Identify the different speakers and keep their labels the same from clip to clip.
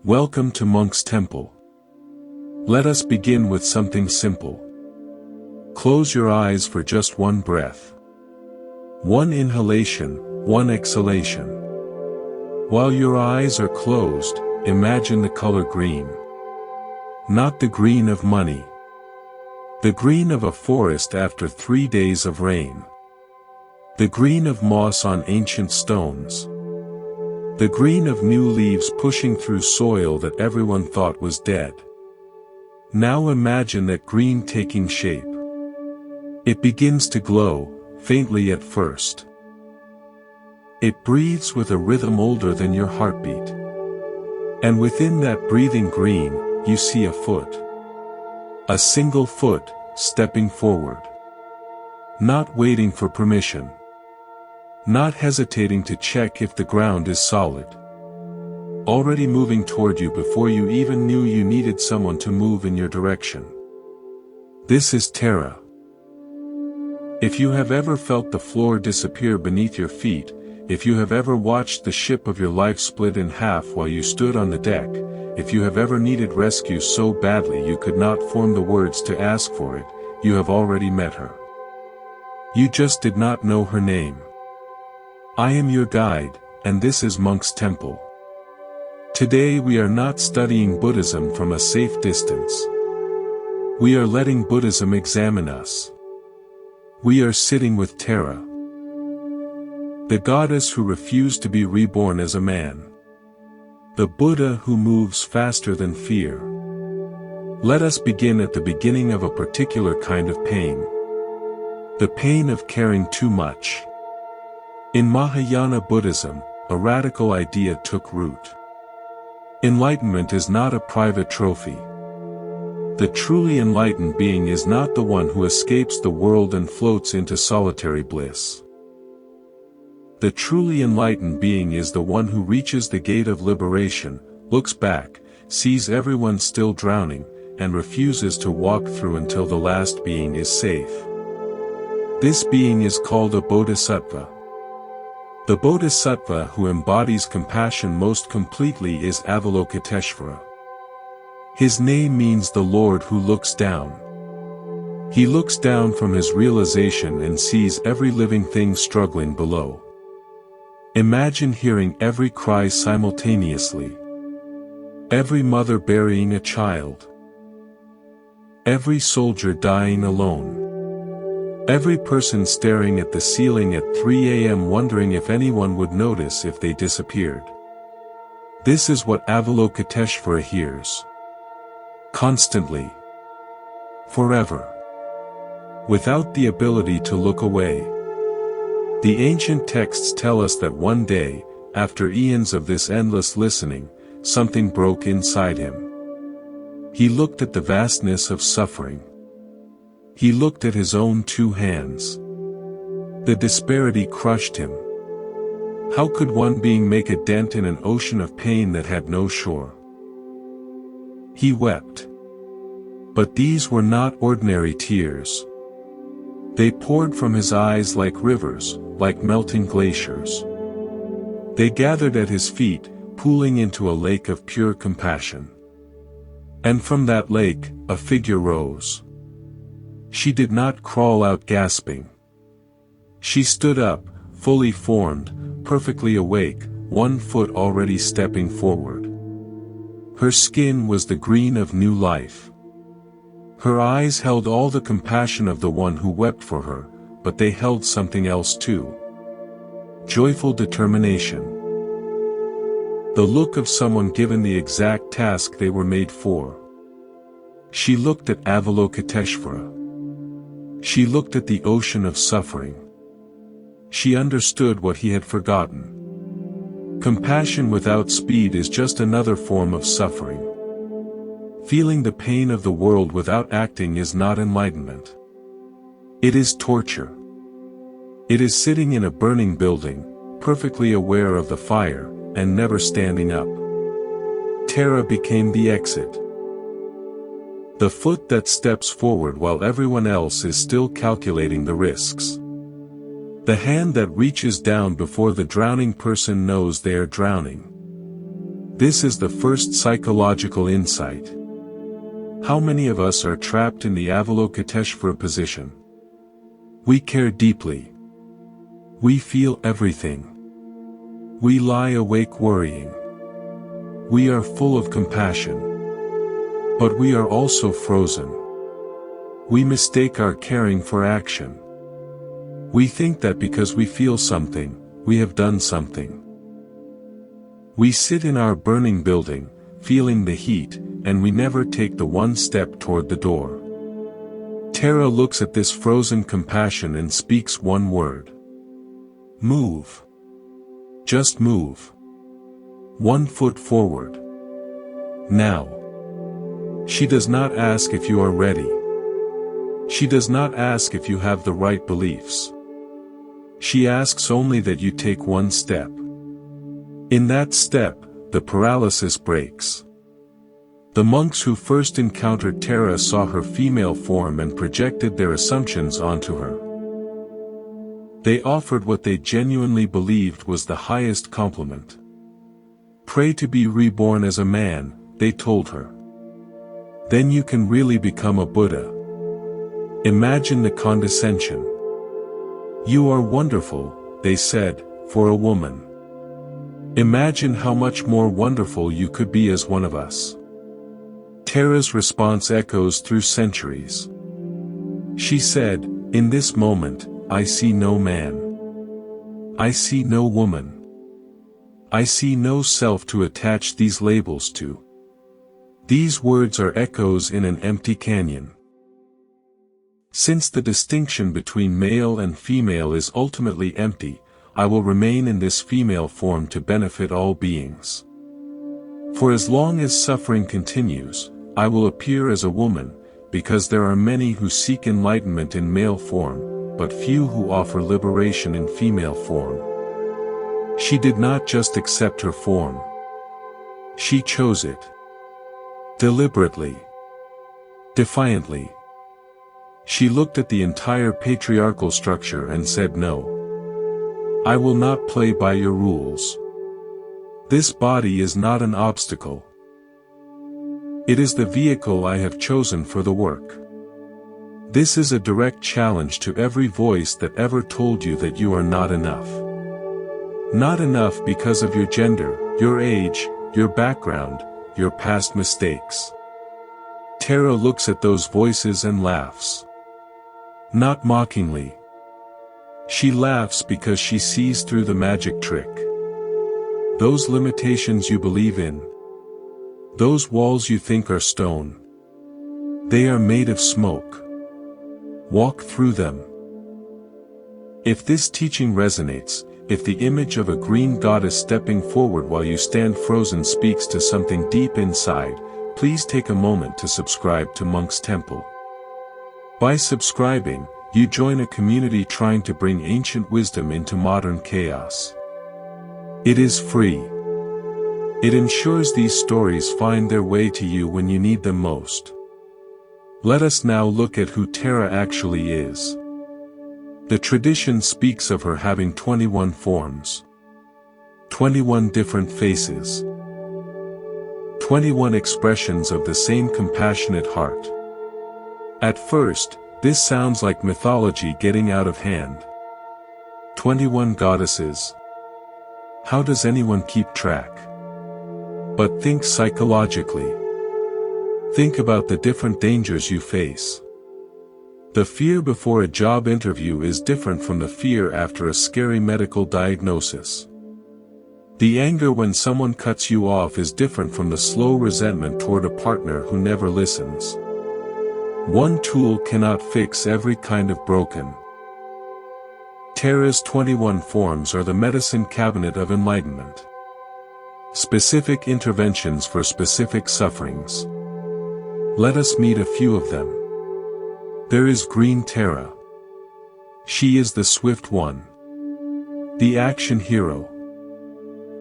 Speaker 1: Welcome to Monk's Temple. Let us begin with something simple. Close your eyes for just one breath. One inhalation, one exhalation. While your eyes are closed, imagine the color green. Not the green of money. The green of a forest after 3 days of rain. The green of moss on ancient stones. The green of new leaves pushing through soil that everyone thought was dead. Now imagine that green taking shape. It begins to glow, faintly at first. It breathes with a rhythm older than your heartbeat. And within that breathing green, you see a foot. A single foot, stepping forward. Not waiting for permission. Not hesitating to check if the ground is solid. Already moving toward you before you even knew you needed someone to move in your direction. This is Terra. If you have ever felt the floor disappear beneath your feet, if you have ever watched the ship of your life split in half while you stood on the deck, if you have ever needed rescue so badly you could not form the words to ask for it, you have already met her. You just did not know her name. I am your guide, and this is Monk's Temple. Today we are not studying Buddhism from a safe distance. We are letting Buddhism examine us. We are sitting with Terra, the goddess who refused to be reborn as a man. The Buddha who moves faster than fear. Let us begin at the beginning of a particular kind of pain. The pain of caring too much. In Mahayana Buddhism, a radical idea took root. Enlightenment is not a private trophy. The truly enlightened being is not the one who escapes the world and floats into solitary bliss. The truly enlightened being is the one who reaches the gate of liberation, looks back, sees everyone still drowning, and refuses to walk through until the last being is safe. This being is called a bodhisattva. The bodhisattva who embodies compassion most completely is Avalokiteshvara. His name means the Lord who looks down. He looks down from his realization and sees every living thing struggling below. Imagine hearing every cry simultaneously. Every mother burying a child. Every soldier dying alone. Every person staring at the ceiling at 3 a.m. wondering if anyone would notice if they disappeared. This is what Avalokiteshvara hears. Constantly. Forever. Without the ability to look away. The ancient texts tell us that one day, after eons of this endless listening, something broke inside him. He looked at the vastness of suffering. He looked at his own 2 hands. The disparity crushed him. How could one being make a dent in an ocean of pain that had no shore? He wept. But these were not ordinary tears. They poured from his eyes like rivers, like melting glaciers. They gathered at his feet, pooling into a lake of pure compassion. And from that lake, a figure rose. She did not crawl out gasping. She stood up, fully formed, perfectly awake, 1 foot already stepping forward. Her skin was the green of new life. Her eyes held all the compassion of the one who wept for her, but they held something else too. Joyful determination. The look of someone given the exact task they were made for. She looked at Avalokiteshvara. She looked at the ocean of suffering. She understood what he had forgotten. Compassion without speed is just another form of suffering. Feeling the pain of the world without acting is not enlightenment. It is torture. It is sitting in a burning building, perfectly aware of the fire, and never standing up. Terra became the exit. The foot that steps forward while everyone else is still calculating the risks. The hand that reaches down before the drowning person knows they are drowning. This is the first psychological insight. How many of us are trapped in the Avalokiteshvara position? We care deeply. We feel everything. We lie awake worrying. We are full of compassion. But we are also frozen. We mistake our caring for action. We think that because we feel something, we have done something. We sit in our burning building, feeling the heat, and we never take the one step toward the door. Tara looks at this frozen compassion and speaks one word. Move. Just move. 1 foot forward. Now. She does not ask if you are ready. She does not ask if you have the right beliefs. She asks only that you take one step. In that step, the paralysis breaks. The monks who first encountered Tara saw her female form and projected their assumptions onto her. They offered what they genuinely believed was the highest compliment. Pray to be reborn as a man, they told her. Then you can really become a Buddha. Imagine the condescension. You are wonderful, they said, for a woman. Imagine how much more wonderful you could be as one of us. Tara's response echoes through centuries. She said, in this moment, I see no man. I see no woman. I see no self to attach these labels to. These words are echoes in an empty canyon. Since the distinction between male and female is ultimately empty, I will remain in this female form to benefit all beings. For as long as suffering continues, I will appear as a woman, because there are many who seek enlightenment in male form, but few who offer liberation in female form. She did not just accept her form. She chose it. Deliberately. Defiantly. She looked at the entire patriarchal structure and said no. I will not play by your rules. This body is not an obstacle. It is the vehicle I have chosen for the work. This is a direct challenge to every voice that ever told you that you are not enough. Not enough because of your gender, your age, your background, your past mistakes. Tara looks at those voices and laughs. Not mockingly. She laughs because she sees through the magic trick. Those limitations you believe in. Those walls you think are stone. They are made of smoke. Walk through them. If this teaching resonates, if the image of a green goddess stepping forward while you stand frozen speaks to something deep inside, please take a moment to subscribe to Monk's Temple. By subscribing, you join a community trying to bring ancient wisdom into modern chaos. It is free. It ensures these stories find their way to you when you need them most. Let us now look at who Tara actually is. The tradition speaks of her having 21 forms. 21 different faces. 21 expressions of the same compassionate heart. At first, this sounds like mythology getting out of hand. 21 goddesses. How does anyone keep track? But think psychologically. Think about the different dangers you face. The fear before a job interview is different from the fear after a scary medical diagnosis. The anger when someone cuts you off is different from the slow resentment toward a partner who never listens. One tool cannot fix every kind of broken. Tara's 21 forms are the medicine cabinet of enlightenment. Specific interventions for specific sufferings. Let us meet a few of them. There is Green Tara. She is the swift one. The action hero.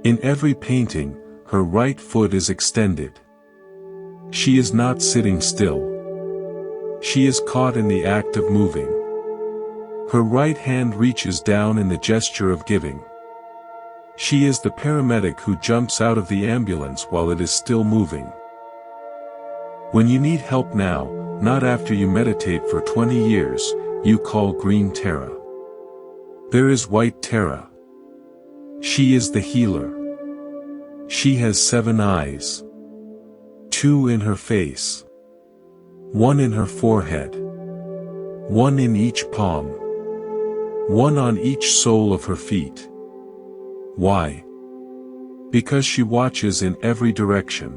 Speaker 1: In every painting, her right foot is extended. She is not sitting still. She is caught in the act of moving. Her right hand reaches down in the gesture of giving. She is the paramedic who jumps out of the ambulance while it is still moving. When you need help now, not after you meditate for 20 years, you call green Tara. There is white Tara. She is the healer. She has 7 eyes. 2 in her face. 1 in her forehead. 1 in each palm. 1 on each sole of her feet. Why? Because she watches in every direction.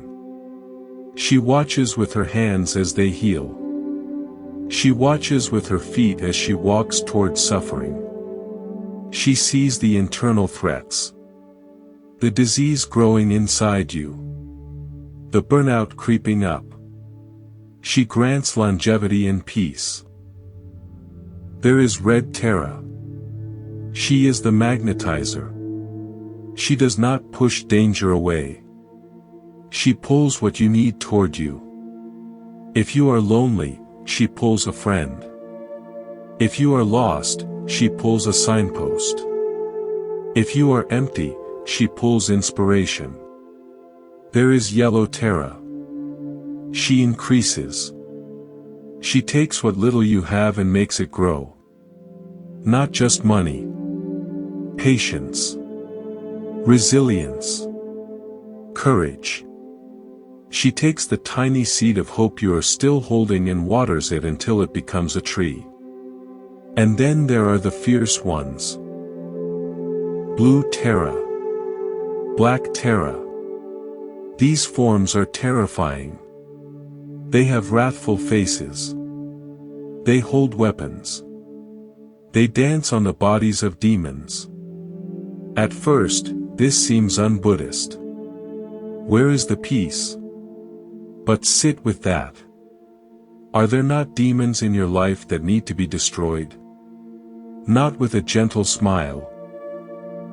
Speaker 1: She watches with her hands as they heal. She watches with her feet as she walks towards suffering. She sees the internal threats. The disease growing inside you. The burnout creeping up. She grants longevity and peace. There is red Tara. She is the magnetizer. She does not push danger away. She pulls what you need toward you. If you are lonely, she pulls a friend. If you are lost, she pulls a signpost. If you are empty, she pulls inspiration. There is yellow Tara. She increases. She takes what little you have and makes it grow. Not just money. Patience. Resilience. Courage. She takes the tiny seed of hope you are still holding and waters it until it becomes a tree. And then there are the fierce ones. Blue Tara. Black Tara. These forms are terrifying. They have wrathful faces. They hold weapons. They dance on the bodies of demons. At first, this seems un-Buddhist. Where is the peace? But sit with that. Are there not demons in your life that need to be destroyed? Not with a gentle smile.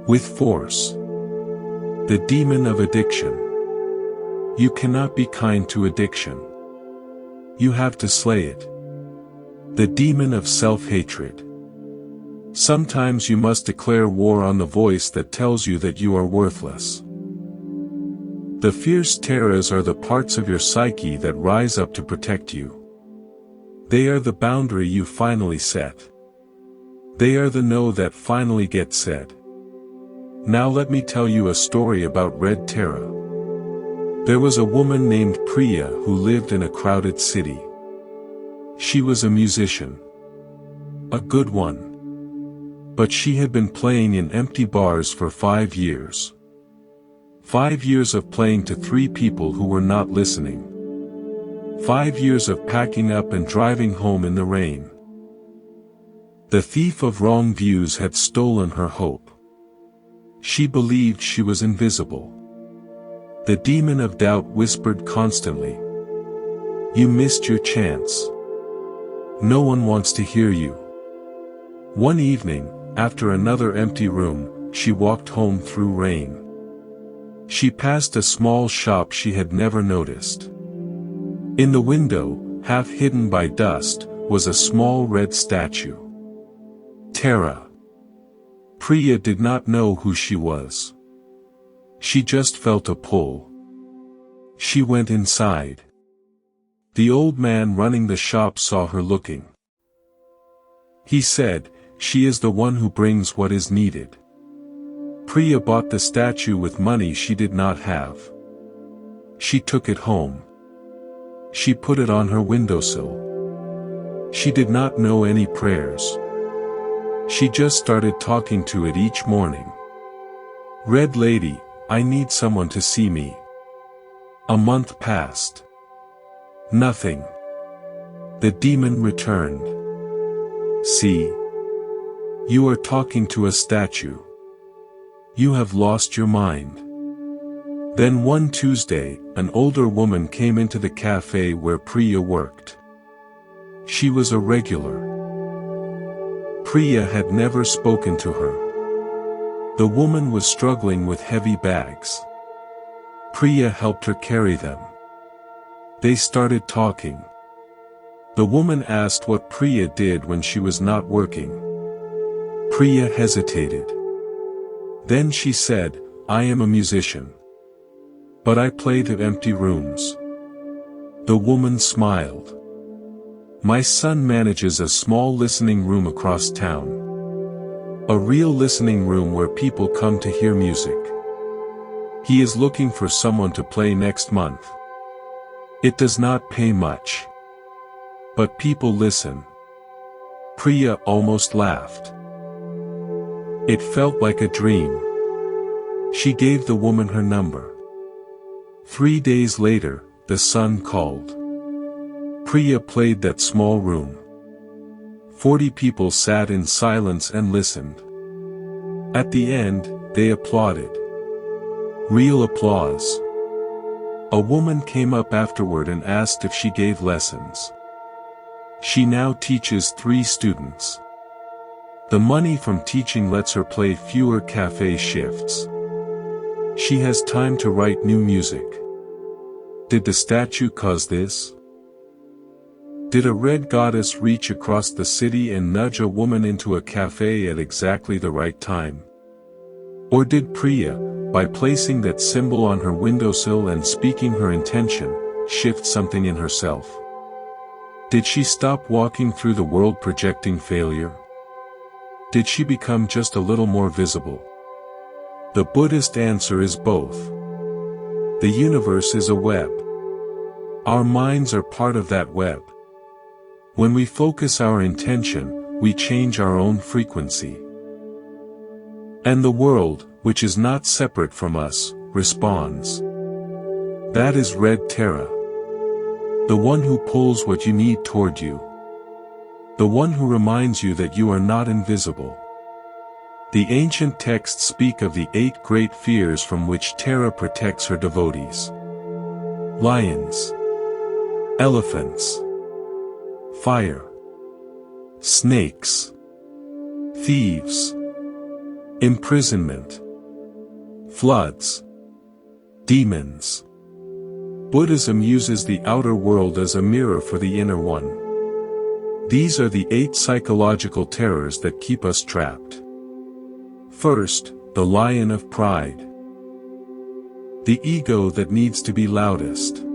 Speaker 1: With force. The demon of addiction. You cannot be kind to addiction. You have to slay it. The demon of self-hatred. Sometimes you must declare war on the voice that tells you that you are worthless. The fierce Taras are the parts of your psyche that rise up to protect you. They are the boundary you finally set. They are the no that finally gets said. Now let me tell you a story about Red Tara. There was a woman named Priya who lived in a crowded city. She was a musician. A good one. But she had been playing in empty bars for 5 years. 5 years of playing to 3 people who were not listening. 5 years of packing up and driving home in the rain. The thief of wrong views had stolen her hope. She believed she was invisible. The demon of doubt whispered constantly. You missed your chance. No one wants to hear you. One evening, after another empty room, she walked home through rain. She passed a small shop she had never noticed. In the window, half hidden by dust, was a small red statue. Tara. Priya did not know who she was. She just felt a pull. She went inside. The old man running the shop saw her looking. He said, "She is the one who brings what is needed." Priya bought the statue with money she did not have. She took it home. She put it on her windowsill. She did not know any prayers. She just started talking to it each morning. "Red lady, I need someone to see me." A month passed. Nothing. The demon returned. "See? You are talking to a statue. You have lost your mind." Then one Tuesday, an older woman came into the cafe where Priya worked. She was a regular. Priya had never spoken to her. The woman was struggling with heavy bags. Priya helped her carry them. They started talking. The woman asked what Priya did when she was not working. Priya hesitated. Then she said, "I am a musician. But I play to empty rooms." The woman smiled. "My son manages a small listening room across town. A real listening room where people come to hear music. He is looking for someone to play next month. It does not pay much. But people listen." Priya almost laughed. It felt like a dream. She gave the woman her number. 3 days later, the son called. Priya played that small room. 40 people sat in silence and listened. At the end, they applauded. Real applause. A woman came up afterward and asked if she gave lessons. She now teaches 3 students. The money from teaching lets her play fewer cafe shifts. She has time to write new music. Did the statue cause this? Did a red goddess reach across the city and nudge a woman into a cafe at exactly the right time? Or did Priya, by placing that symbol on her windowsill and speaking her intention, shift something in herself? Did she stop walking through the world projecting failure? Did she become just a little more visible? The Buddhist answer is both. The universe is a web. Our minds are part of that web. When we focus our intention, we change our own frequency. And the world, which is not separate from us, responds. That is Red Terra. The one who pulls what you need toward you. The one who reminds you that you are not invisible. The ancient texts speak of the 8 great fears from which Terra protects her devotees. Lions. Elephants. Fire. Snakes. Thieves. Imprisonment. Floods. Demons. Buddhism uses the outer world as a mirror for the inner one. These are the 8 psychological terrors that keep us trapped. First, the lion of pride. The ego that needs to be loudest.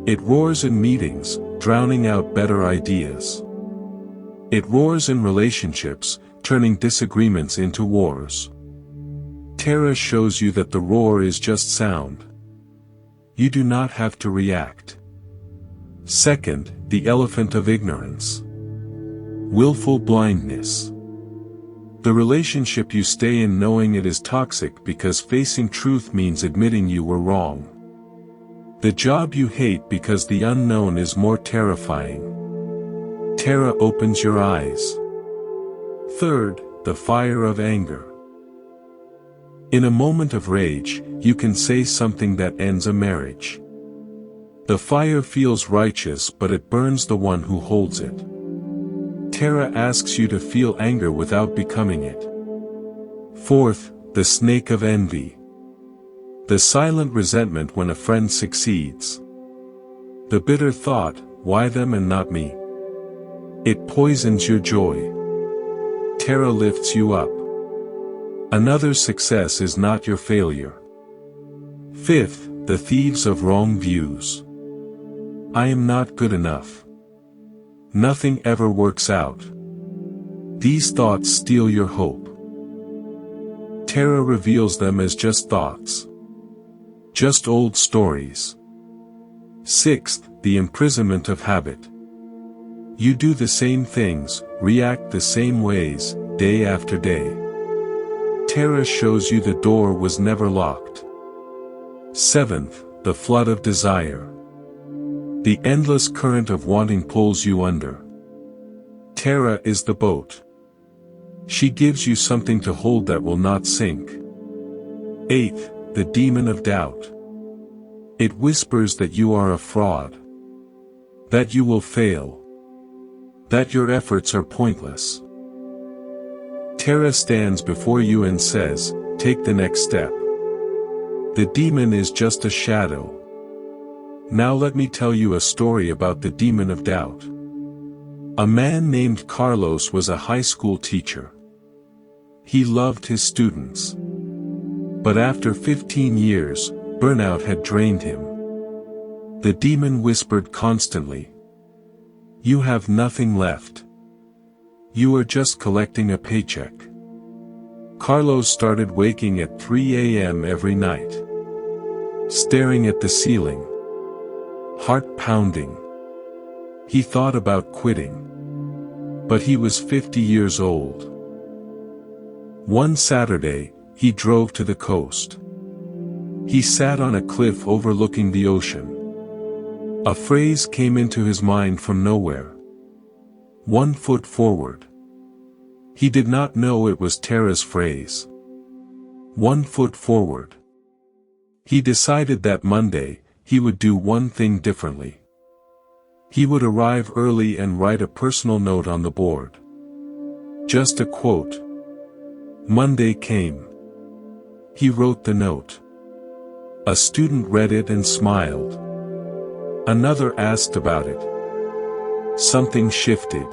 Speaker 1: It roars in meetings, drowning out better ideas. It roars in relationships, turning disagreements into wars. Terra shows you that the roar is just sound. You do not have to react. Second, the elephant of ignorance. Willful blindness. The relationship you stay in knowing it is toxic because facing truth means admitting you were wrong. The job you hate because the unknown is more terrifying. Terra opens your eyes. Third, the fire of anger. In a moment of rage, you can say something that ends a marriage. The fire feels righteous, but it burns the one who holds it. Terra asks you to feel anger without becoming it. Fourth, the snake of envy. The silent resentment when a friend succeeds. The bitter thought, why them and not me? It poisons your joy. Terra lifts you up. Another's success is not your failure. Fifth, the thieves of wrong views. I am not good enough. Nothing ever works out. These thoughts steal your hope. Terra reveals them as just thoughts. Just old stories. Sixth, the imprisonment of habit. You do the same things, react the same ways, day after day. Terra shows you the door was never locked. Seventh, the flood of desire. The endless current of wanting pulls you under. Terra is the boat. She gives you something to hold that will not sink. Eighth, the demon of doubt. It whispers that you are a fraud. That you will fail. That your efforts are pointless. Terra stands before you and says, take the next step. The demon is just a shadow. Now let me tell you a story about the demon of doubt. A man named Carlos was a high school teacher. He loved his students. But after 15 years, burnout had drained him. The demon whispered constantly, "You have nothing left. You are just collecting a paycheck." Carlos started waking at 3 a.m. every night, staring at the ceiling, heart pounding. He thought about quitting, but he was 50 years old. One Saturday, he drove to the coast. He sat on a cliff overlooking the ocean. A phrase came into his mind from nowhere. 1 foot forward. He did not know it was Tara's phrase. 1 foot forward. He decided that Monday, he would do one thing differently. He would arrive early and write a personal note on the board. Just a quote. Monday came. He wrote the note. A student read it and smiled. Another asked about it. Something shifted.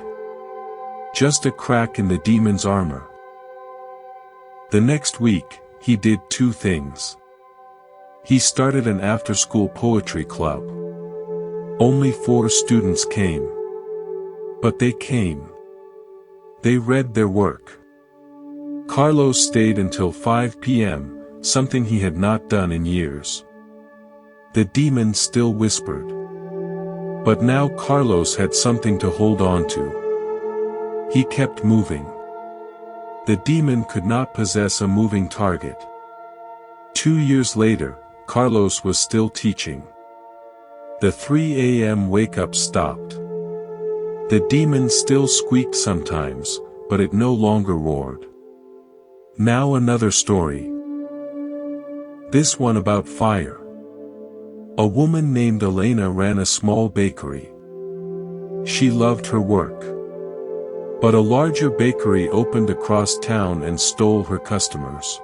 Speaker 1: Just a crack in the demon's armor. The next week, he did 2 things. He started an after-school poetry club. Only 4 students came. But they came. They read their work. Carlos stayed until 5 p.m., something he had not done in years. The demon still whispered. But now Carlos had something to hold on to. He kept moving. The demon could not possess a moving target. 2 years later, Carlos was still teaching. The 3 a.m. wake-up stopped. The demon still squeaked sometimes, but it no longer roared. Now another story. This one about fire. A woman named Elena ran a small bakery. She loved her work. But a larger bakery opened across town and stole her customers.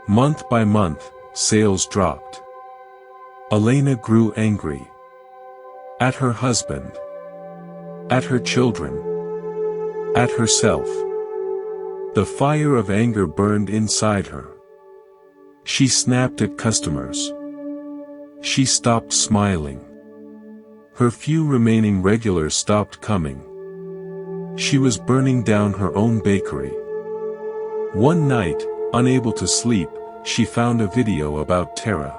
Speaker 1: Month by month, sales dropped. Elena grew angry. At her husband. At her children. At herself. The fire of anger burned inside her. She snapped at customers. She stopped smiling. Her few remaining regulars stopped coming. She was burning down her own bakery. One night, unable to sleep, she found a video about Tara.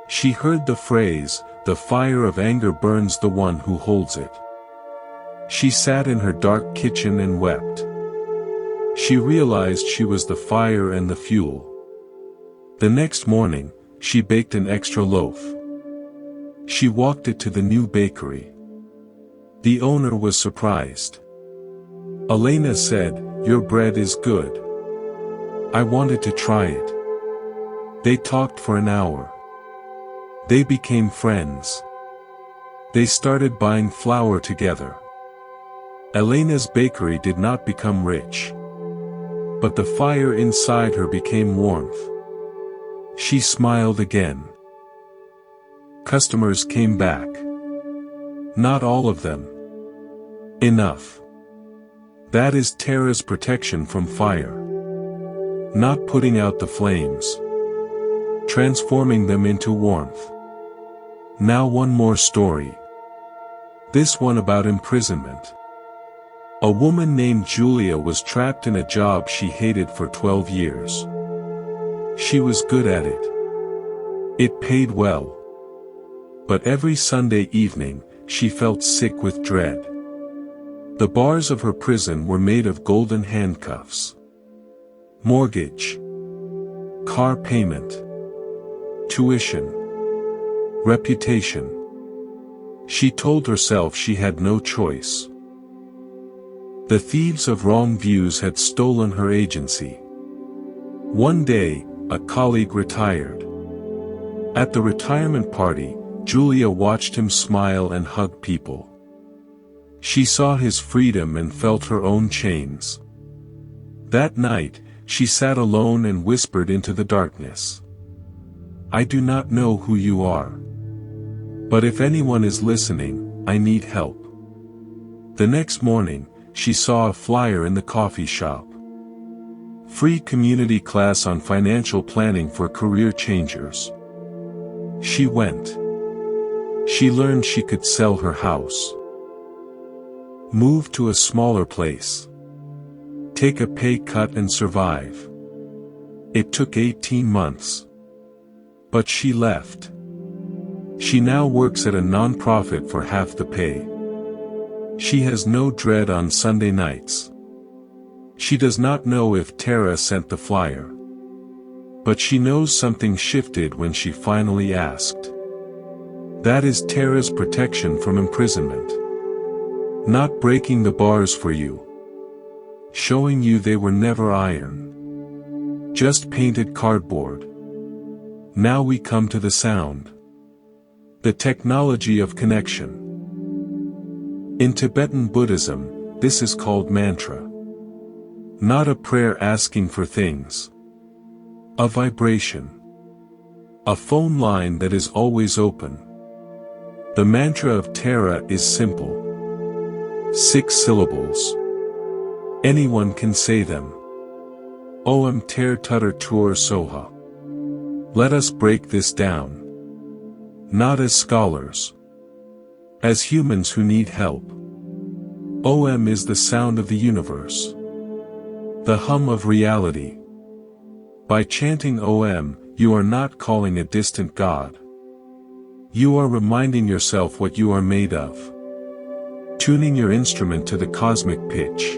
Speaker 1: She heard the phrase, "The fire of anger burns the one who holds it." She sat in her dark kitchen and wept. She realized she was the fire and the fuel. The next morning, she baked an extra loaf. She walked it to the new bakery. The owner was surprised. Elena said, "Your bread is good. I wanted to try it." They talked for an hour. They became friends. They started buying flour together. Elena's bakery did not become rich. But the fire inside her became warmth. She smiled again. Customers came back. Not all of them. Enough. That is Tara's protection from fire. Not putting out the flames. Transforming them into warmth. Now one more story. This one about imprisonment. A woman named Julia was trapped in a job she hated for 12 years. She was good at it. It paid well. But every Sunday evening, she felt sick with dread. The bars of her prison were made of golden handcuffs. Mortgage. Car payment. Tuition. Reputation. She told herself she had no choice. The thieves of wrong views had stolen her agency. One day, a colleague retired. At the retirement party, Julia watched him smile and hug people. She saw his freedom and felt her own chains. That night, she sat alone and whispered into the darkness. "I do not know who you are. But if anyone is listening, I need help." The next morning, she saw a flyer in the coffee shop. Free community class on financial planning for career changers. She went. She learned she could sell her house. Move to a smaller place. Take a pay cut and survive. It took 18 months. But she left. She now works at a non-profit for half the pay. She has no dread on Sunday nights. She does not know if Tara sent the flyer. But she knows something shifted when she finally asked. That is Tara's protection from imprisonment. Not breaking the bars for you. Showing you they were never iron. Just painted cardboard. Now we come to the sound. The technology of connection. In Tibetan Buddhism, this is called mantra. Not a prayer asking for things. A vibration. A phone line that is always open. The mantra of Tara is simple. 6 syllables. Anyone can say them. Om Ter Tutter Tur Soha. Let us break this down. Not as scholars. As humans who need help. Om is the sound of the universe. The hum of reality. By chanting Om, you are not calling a distant God. You are reminding yourself what you are made of. Tuning your instrument to the cosmic pitch.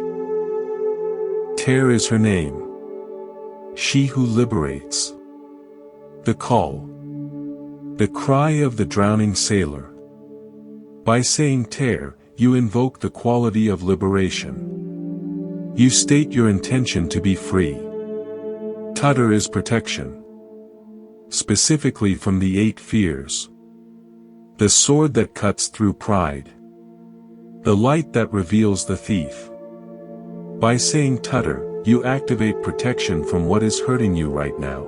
Speaker 1: Ter is her name. She who liberates. The call. The cry of the drowning sailor. By saying Ter, you invoke the quality of liberation. You state your intention to be free. Tutter is protection. Specifically from the 8 fears. The sword that cuts through pride. The light that reveals the thief. By saying Tutter, you activate protection from what is hurting you right now.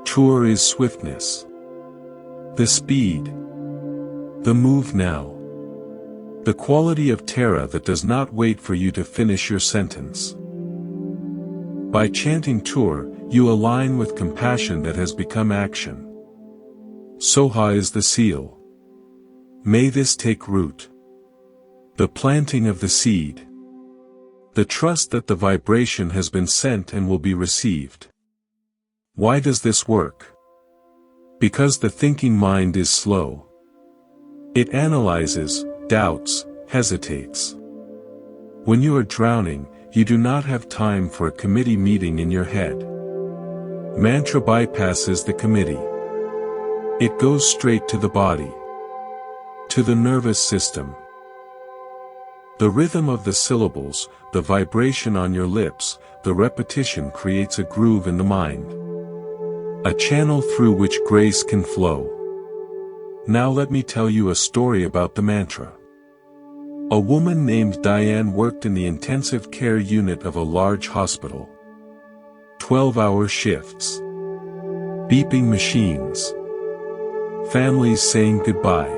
Speaker 1: Tur is swiftness. The speed. The move now. The quality of Tara that does not wait for you to finish your sentence. By chanting Tur, you align with compassion that has become action. Soha is the seal. May this take root. The planting of the seed. The trust that the vibration has been sent and will be received. Why does this work? Because the thinking mind is slow. It analyzes, doubts, hesitates. When you are drowning, you do not have time for a committee meeting in your head. Mantra bypasses the committee. It goes straight to the body. To the nervous system. The rhythm of the syllables, the vibration on your lips, the repetition creates a groove in the mind. A channel through which grace can flow. Now let me tell you a story about the mantra. A woman named Diane worked in the intensive care unit of a large hospital. 12-hour shifts. Beeping machines. Families saying goodbye.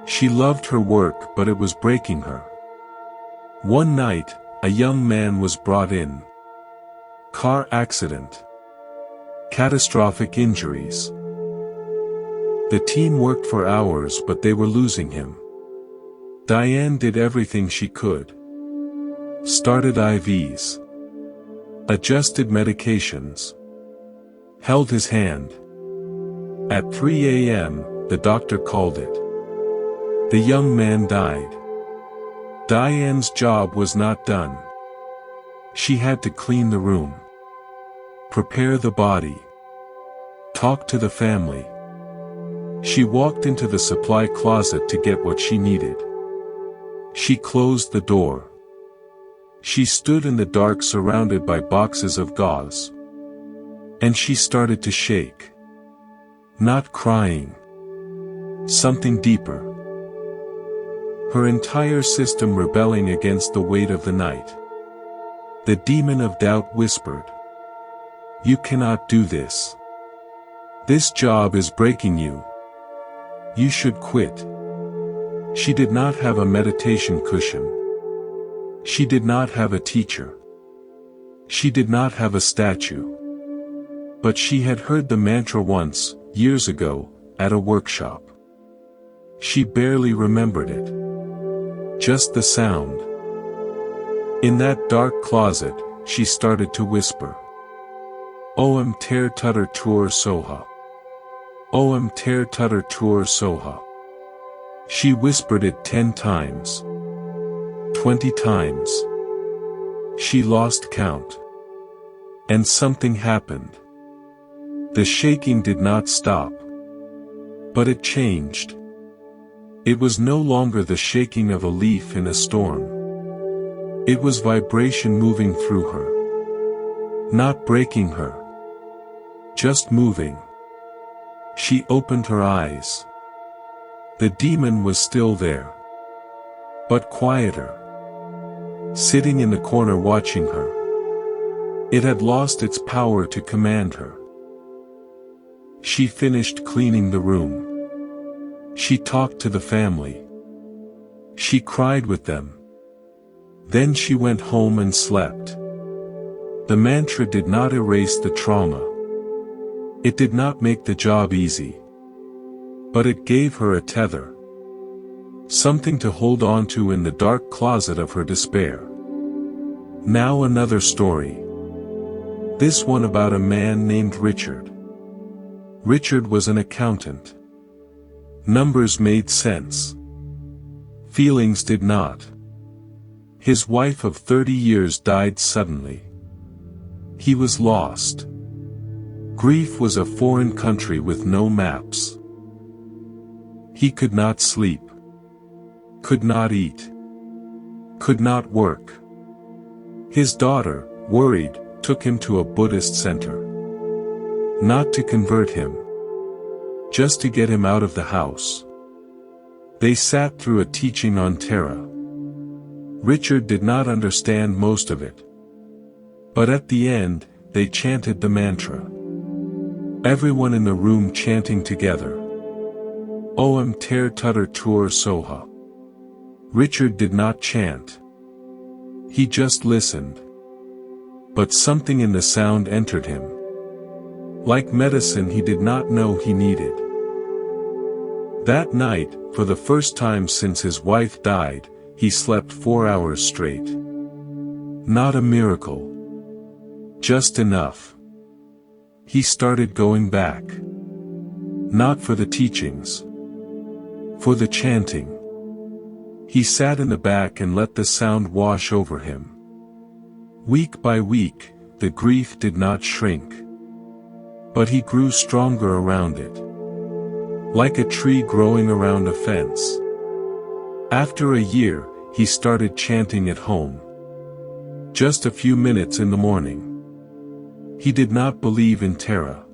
Speaker 1: She loved her work, but it was breaking her. One night, a young man was brought in. Car accident. Catastrophic injuries. The team worked for hours, but they were losing him. Diane did everything she could. Started IVs. Adjusted medications. Held his hand. At 3 a.m., the doctor called it. The young man died. Diane's job was not done. She had to clean the room. Prepare the body. Talk to the family. She walked into the supply closet to get what she needed. She closed the door. She stood in the dark surrounded by boxes of gauze. And she started to shake. Not crying. Something deeper. Her entire system rebelling against the weight of the night. The demon of doubt whispered. You cannot do this. This job is breaking you. You should quit. She did not have a meditation cushion. She did not have a teacher. She did not have a statue. But she had heard the mantra once, years ago, at a workshop. She barely remembered it. Just the sound. In that dark closet, she started to whisper. Om ter tutter tur soha. Om ter tutter tur soha. She whispered it 10 times. 20 times. She lost count. And something happened. The shaking did not stop. But it changed. It was no longer the shaking of a leaf in a storm. It was vibration moving through her. Not breaking her. Just moving. She opened her eyes. The demon was still there. But quieter. Sitting in the corner watching her. It had lost its power to command her. She finished cleaning the room. She talked to the family. She cried with them. Then she went home and slept. The mantra did not erase the trauma. It did not make the job easy. But it gave her a tether. Something to hold on to in the dark closet of her despair. Now another story. This one about a man named Richard. Richard was an accountant. Numbers made sense. Feelings did not. His wife of 30 years died suddenly. He was lost. Grief was a foreign country with no maps. He could not sleep. Could not eat. Could not work. His daughter, worried, took him to a Buddhist center. Not to convert him. Just to get him out of the house. They sat through a teaching on Tara. Richard did not understand most of it. But at the end, they chanted the mantra. Everyone in the room chanting together. Om ter tutter tur soha. Richard did not chant. He just listened. But something in the sound entered him. Like medicine he did not know he needed. That night, for the first time since his wife died, he slept 4 hours straight. Not a miracle. Just enough. He started going back. Not for the teachings. For the chanting. He sat in the back and let the sound wash over him. Week by week, the grief did not shrink. But he grew stronger around it. Like a tree growing around a fence. After a year, he started chanting at home. Just a few minutes in the morning. He did not believe in Tara.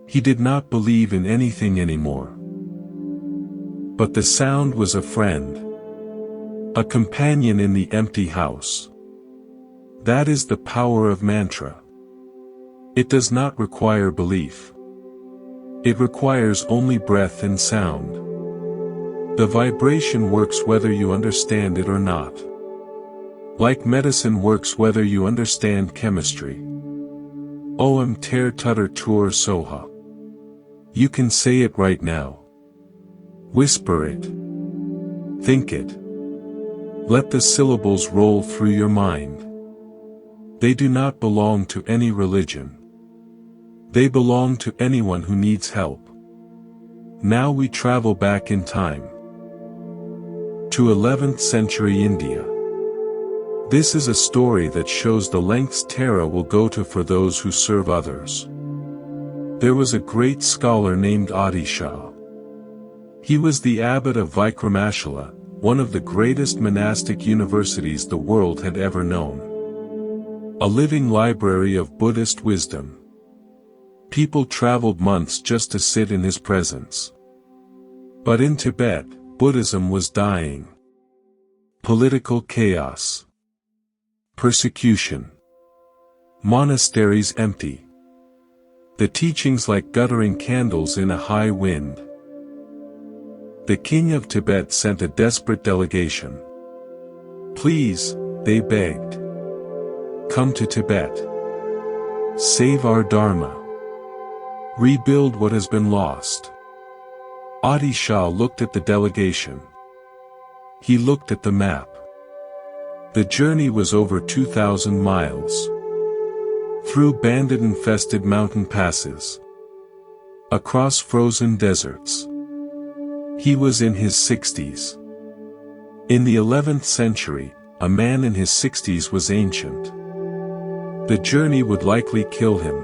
Speaker 1: He did not believe in anything anymore. But the sound was a friend. A companion in the empty house. That is the power of mantra. It does not require belief. It requires only breath and sound. The vibration works whether you understand it or not. Like medicine works whether you understand chemistry. Om ter tutter tur soha. You can say it right now. Whisper it. Think it. Let the syllables roll through your mind. They do not belong to any religion. They belong to anyone who needs help. Now we travel back in time. To 11th century India. This is a story that shows the lengths Tara will go to for those who serve others. There was a great scholar named Adi Shah. He was the abbot of Vikramashala, one of the greatest monastic universities the world had ever known. A living library of Buddhist wisdom. People traveled months just to sit in his presence. But in Tibet, Buddhism was dying. Political chaos. Persecution. Monasteries empty. The teachings like guttering candles in a high wind. The king of Tibet sent a desperate delegation. Please, they begged. Come to Tibet. Save our Dharma. Rebuild what has been lost. Adi Shah looked at the delegation. He looked at the map. The journey was over 2,000 miles. Through bandit-infested mountain passes. Across frozen deserts. He was in his 60s. In the 11th century, a man in his 60s was ancient. The journey would likely kill him.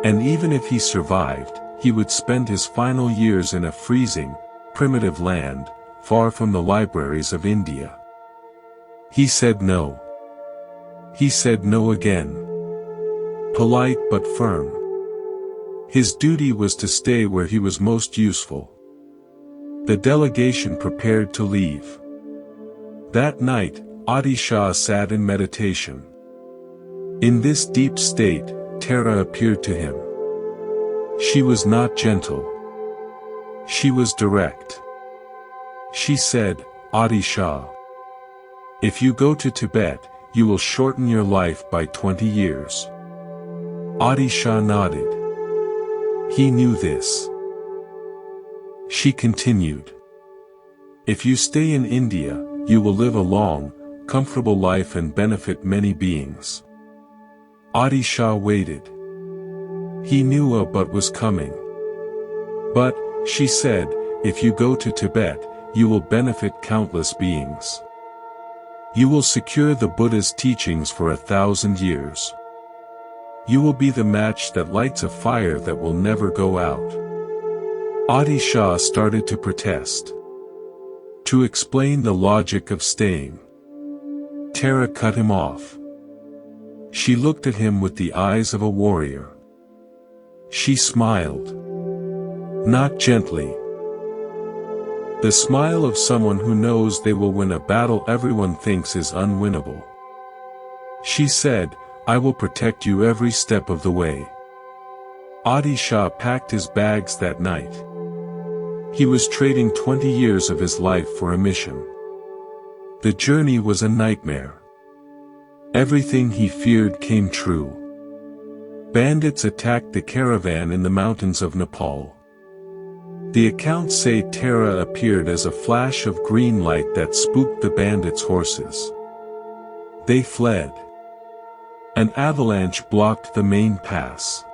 Speaker 1: And even if he survived, he would spend his final years in a freezing, primitive land, far from the libraries of India. He said no. He said no again. Polite but firm. His duty was to stay where he was most useful. The delegation prepared to leave. That night, Adi Shah sat in meditation. In this deep state, Tara appeared to him. She was not gentle. She was direct. She said, Adi Shah, if you go to Tibet, you will shorten your life by 20 years. Adi Shah nodded. He knew this. She continued. If you stay in India, you will live a long, comfortable life and benefit many beings. Adi Shah waited. He knew a but was coming. But, she said, if you go to Tibet, you will benefit countless beings. You will secure the Buddha's teachings for 1,000 years. You will be the match that lights a fire that will never go out. Adi Shah started to protest. To explain the logic of staying. Tara cut him off. She looked at him with the eyes of a warrior. She smiled. Not gently. The smile of someone who knows they will win a battle everyone thinks is unwinnable. She said, I will protect you every step of the way. Adi Shah packed his bags that night. He was trading 20 years of his life for a mission. The journey was a nightmare. Everything he feared came true. Bandits attacked the caravan in the mountains of Nepal. The accounts say Tara appeared as a flash of green light that spooked the bandits' horses. They fled. An avalanche blocked the main pass.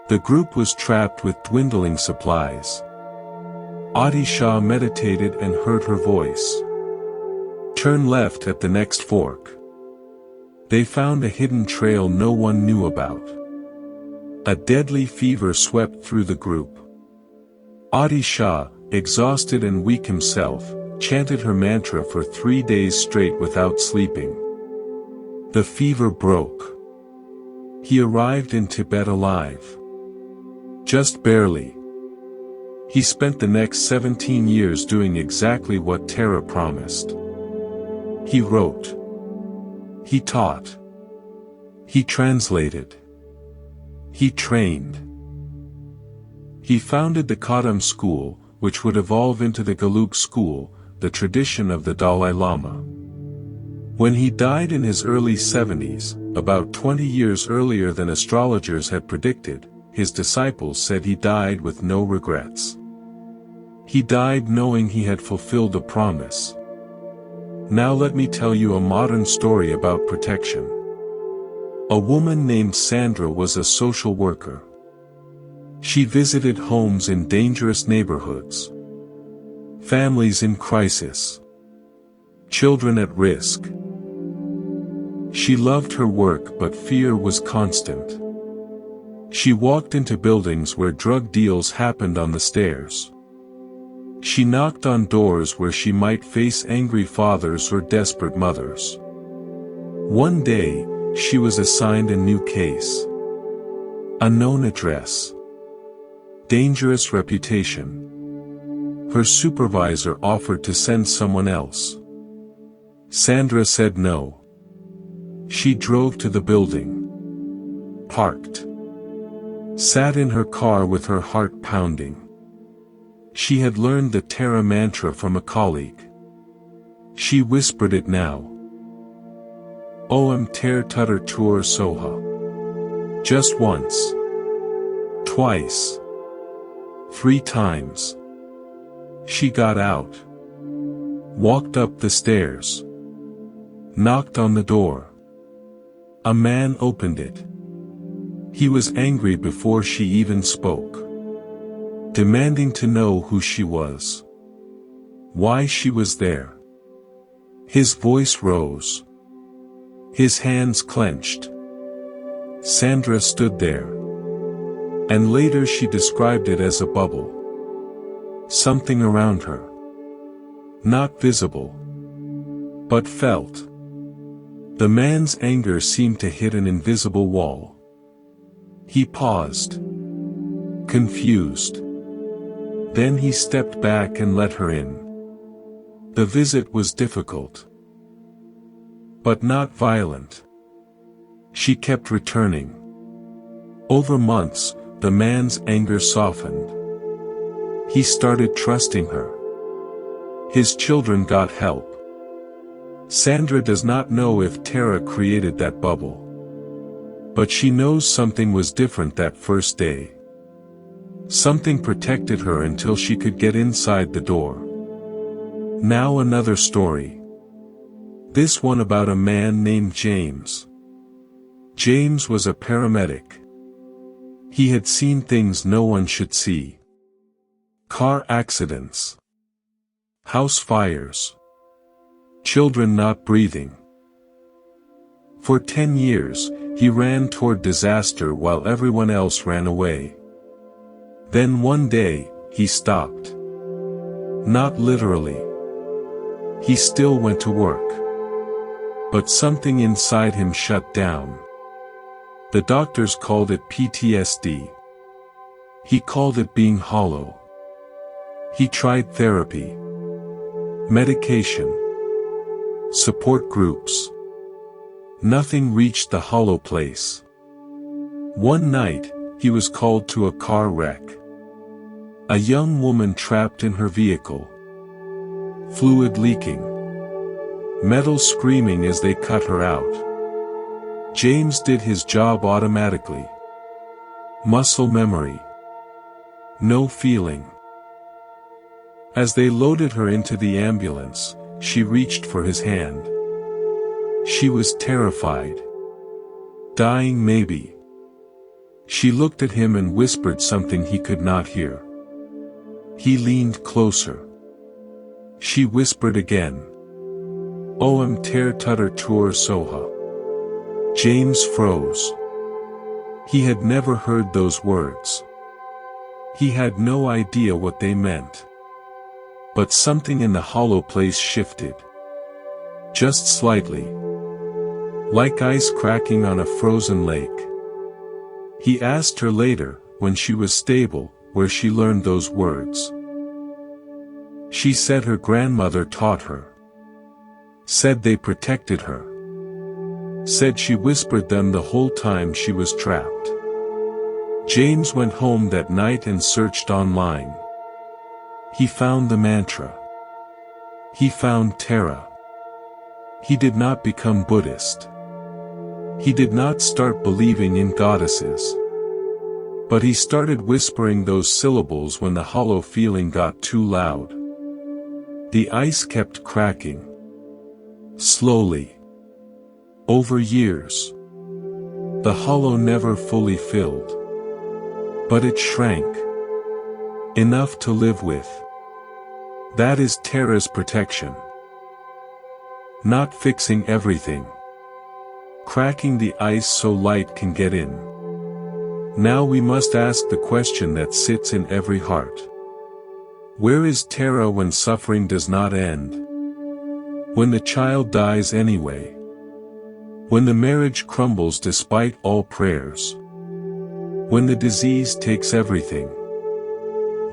Speaker 1: The group was trapped with dwindling supplies. Adi Shah meditated and heard her voice. Turn left at the next fork. They found a hidden trail no one knew about. A deadly fever swept through the group. Adi Shah, exhausted and weak himself, chanted her mantra for 3 days straight without sleeping. The fever broke. He arrived in Tibet alive. Just barely. He spent the next 17 years doing exactly what Tara promised. He wrote. He taught. He translated. He trained. He founded the Kadam school, which would evolve into the Gelug school, the tradition of the Dalai Lama. When he died in his early 70s, about 20 years earlier than astrologers had predicted, his disciples said he died with no regrets. He died knowing he had fulfilled a promise. Now let me tell you a modern story about protection. A woman named Sandra was a social worker. She visited homes in dangerous neighborhoods. Families in crisis. Children at risk. She loved her work but fear was constant. She walked into buildings where drug deals happened on the stairs. She knocked on doors where she might face angry fathers or desperate mothers. One day, she was assigned a new case. Unknown address. Dangerous reputation. Her supervisor offered to send someone else. Sandra said no. She drove to the building. Parked. Sat in her car with her heart pounding. She had learned the Tara mantra from a colleague. She whispered it now. Om ter tutter tur soha. Just once. Twice. 3 times. She got out. Walked up the stairs. Knocked on the door. A man opened it. He was angry before she even spoke. Demanding to know who she was. Why she was there. His voice rose. His hands clenched. Sandra stood there. And later she described it as a bubble. Something around her. Not visible. But felt. The man's anger seemed to hit an invisible wall. He paused. Confused. Then he stepped back and let her in. The visit was difficult. But not violent. She kept returning. Over months, the man's anger softened. He started trusting her. His children got help. Sandra does not know if Tara created that bubble. But she knows something was different that first day. Something protected her until she could get inside the door. Now another story. This one about a man named James. James was a paramedic. He had seen things no one should see. Car accidents. House fires. Children not breathing. For 10 years, he ran toward disaster while everyone else ran away. Then one day, he stopped. Not literally. He still went to work. But something inside him shut down. The doctors called it PTSD. He called it being hollow. He tried therapy. Medication. Support groups. Nothing reached the hollow place. One night, he was called to a car wreck. A young woman trapped in her vehicle. Fluid leaking. Metal screaming as they cut her out. James did his job automatically. Muscle memory. No feeling. As they loaded her into the ambulance, she reached for his hand. She was terrified. Dying maybe. She looked at him and whispered something he could not hear. He leaned closer. She whispered again. Om ter tutter tur soha. James froze. He had never heard those words. He had no idea what they meant. But something in the hollow place shifted. Just slightly. Like ice cracking on a frozen lake. He asked her later, when she was stable, where she learned those words. She said her grandmother taught her. Said they protected her. Said she whispered them the whole time she was trapped. James went home that night and searched online. He found the mantra. He found Tara. He did not become Buddhist. He did not start believing in goddesses. But he started whispering those syllables when the hollow feeling got too loud. The ice kept cracking. Slowly. Over years. The hollow never fully filled. But it shrank. Enough to live with. That is Tara's protection. Not fixing everything. Cracking the ice so light can get in. Now we must ask the question that sits in every heart. Where is Tara when suffering does not end? When the child dies anyway? When the marriage crumbles despite all prayers? When the disease takes everything?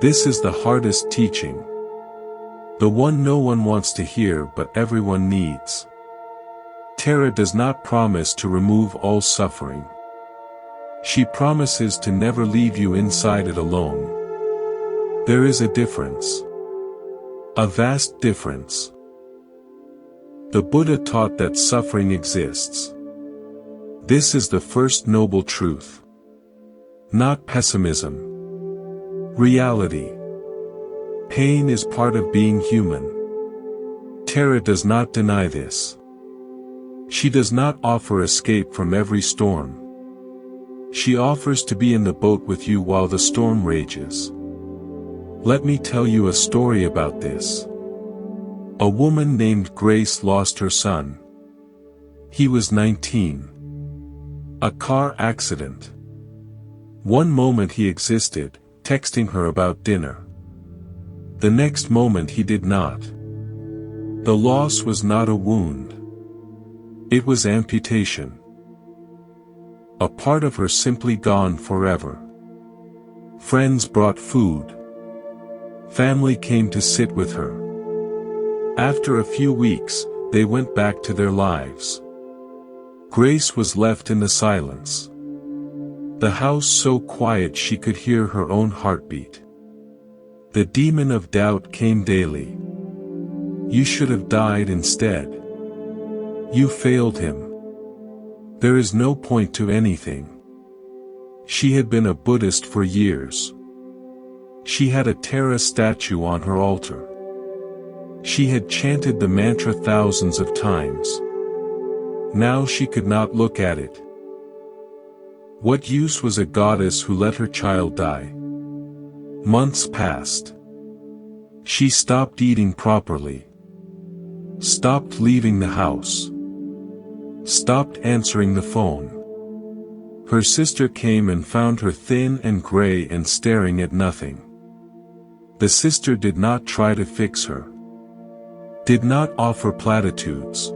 Speaker 1: This is the hardest teaching. The one no one wants to hear but everyone needs. Tara does not promise to remove all suffering. She promises to never leave you inside it alone. There is a difference. A vast difference. The Buddha taught that suffering exists. This is the first noble truth. Not pessimism. Reality. Pain is part of being human. Tara does not deny this. She does not offer escape from every storm. She offers to be in the boat with you while the storm rages. Let me tell you a story about this. A woman named Grace lost her son. He was 19. A car accident. One moment he existed, texting her about dinner. The next moment he did not. The loss was not a wound. It was amputation. A part of her simply gone forever. Friends brought food. Family came to sit with her. After a few weeks, they went back to their lives. Grace was left in the silence. The house so quiet she could hear her own heartbeat. The demon of doubt came daily. You should have died instead. You failed him. There is no point to anything. She had been a Buddhist for years. She had a Tara statue on her altar. She had chanted the mantra thousands of times. Now she could not look at it. What use was a goddess who let her child die? Months passed. She stopped eating properly. Stopped leaving the house. Stopped answering the phone. Her sister came and found her thin and gray and staring at nothing. The sister did not try to fix her. Did not offer platitudes.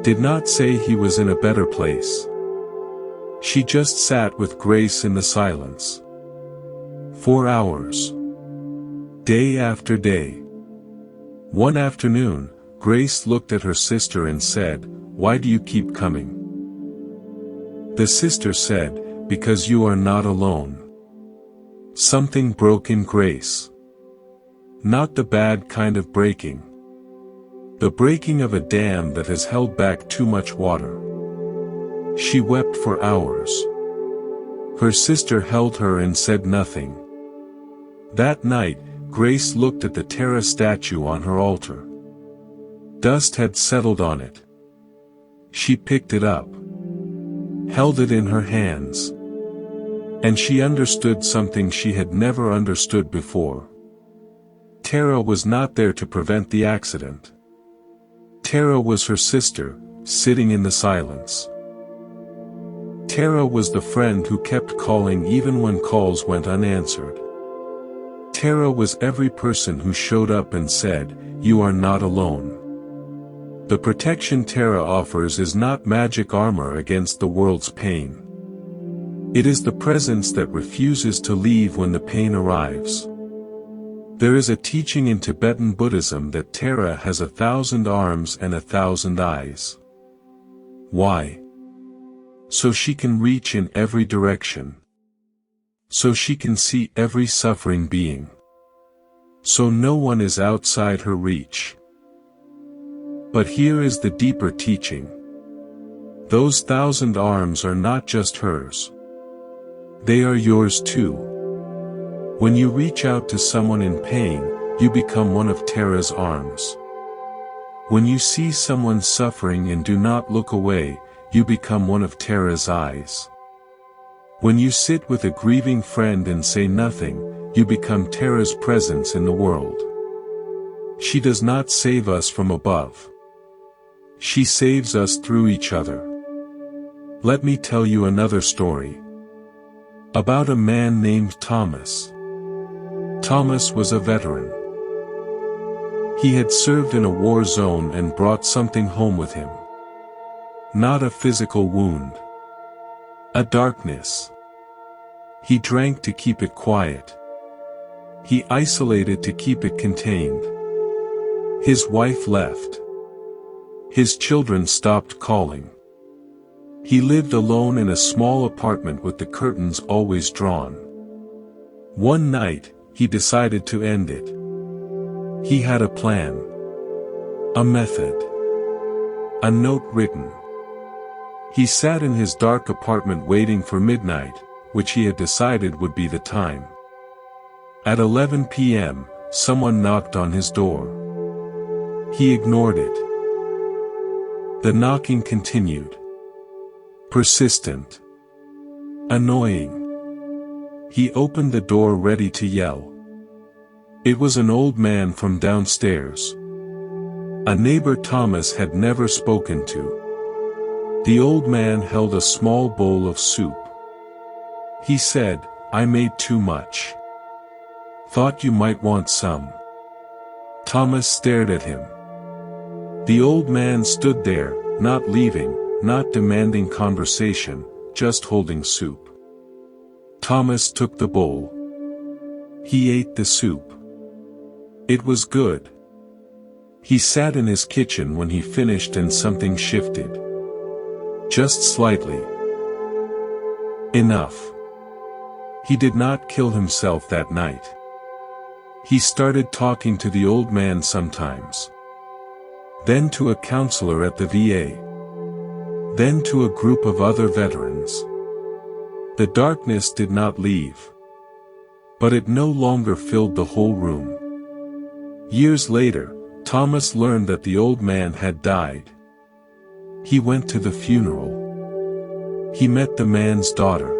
Speaker 1: Did not say he was in a better place. She just sat with Grace in the silence. 4 hours. Day after day. One afternoon, Grace looked at her sister and said, "Why do you keep coming?" The sister said, "Because you are not alone." Something broke in Grace. Not the bad kind of breaking. The breaking of a dam that has held back too much water. She wept for hours. Her sister held her and said nothing. That night, Grace looked at the Tara statue on her altar. Dust had settled on it. She picked it up. Held it in her hands. And she understood something she had never understood before. Tara was not there to prevent the accident. Tara was her sister, sitting in the silence. Tara was the friend who kept calling even when calls went unanswered. Tara was every person who showed up and said, "You are not alone." The protection Tara offers is not magic armor against the world's pain. It is the presence that refuses to leave when the pain arrives. There is a teaching in Tibetan Buddhism that Tara has 1,000 arms and 1,000 eyes. Why? So she can reach in every direction. So she can see every suffering being. So no one is outside her reach. But here is the deeper teaching. Those 1,000 arms are not just hers. They are yours too. When you reach out to someone in pain, you become one of Tara's arms. When you see someone suffering and do not look away, you become one of Tara's eyes. When you sit with a grieving friend and say nothing, you become Tara's presence in the world. She does not save us from above. She saves us through each other. Let me tell you another story. About a man named Thomas. Thomas was a veteran. He had served in a war zone and brought something home with him. Not a physical wound. A darkness. He drank to keep it quiet. He isolated to keep it contained. His wife left. His children stopped calling. He lived alone in a small apartment with the curtains always drawn. One night, he decided to end it. He had a plan. A method. A note written. He sat in his dark apartment waiting for midnight, which he had decided would be the time. At 11 p.m., someone knocked on his door. He ignored it. The knocking continued. Persistent. Annoying. He opened the door ready to yell. It was an old man from downstairs. A neighbor Thomas had never spoken to. The old man held a small bowl of soup. He said, "I made too much. Thought you might want some." Thomas stared at him. The old man stood there, not leaving, not demanding conversation, just holding soup. Thomas took the bowl. He ate the soup. It was good. He sat in his kitchen when he finished and something shifted. Just slightly. Enough. He did not kill himself that night. He started talking to the old man sometimes. Then to a counselor at the VA. Then to a group of other veterans. The darkness did not leave. But it no longer filled the whole room. Years later, Thomas learned that the old man had died. He went to the funeral. He met the man's daughter.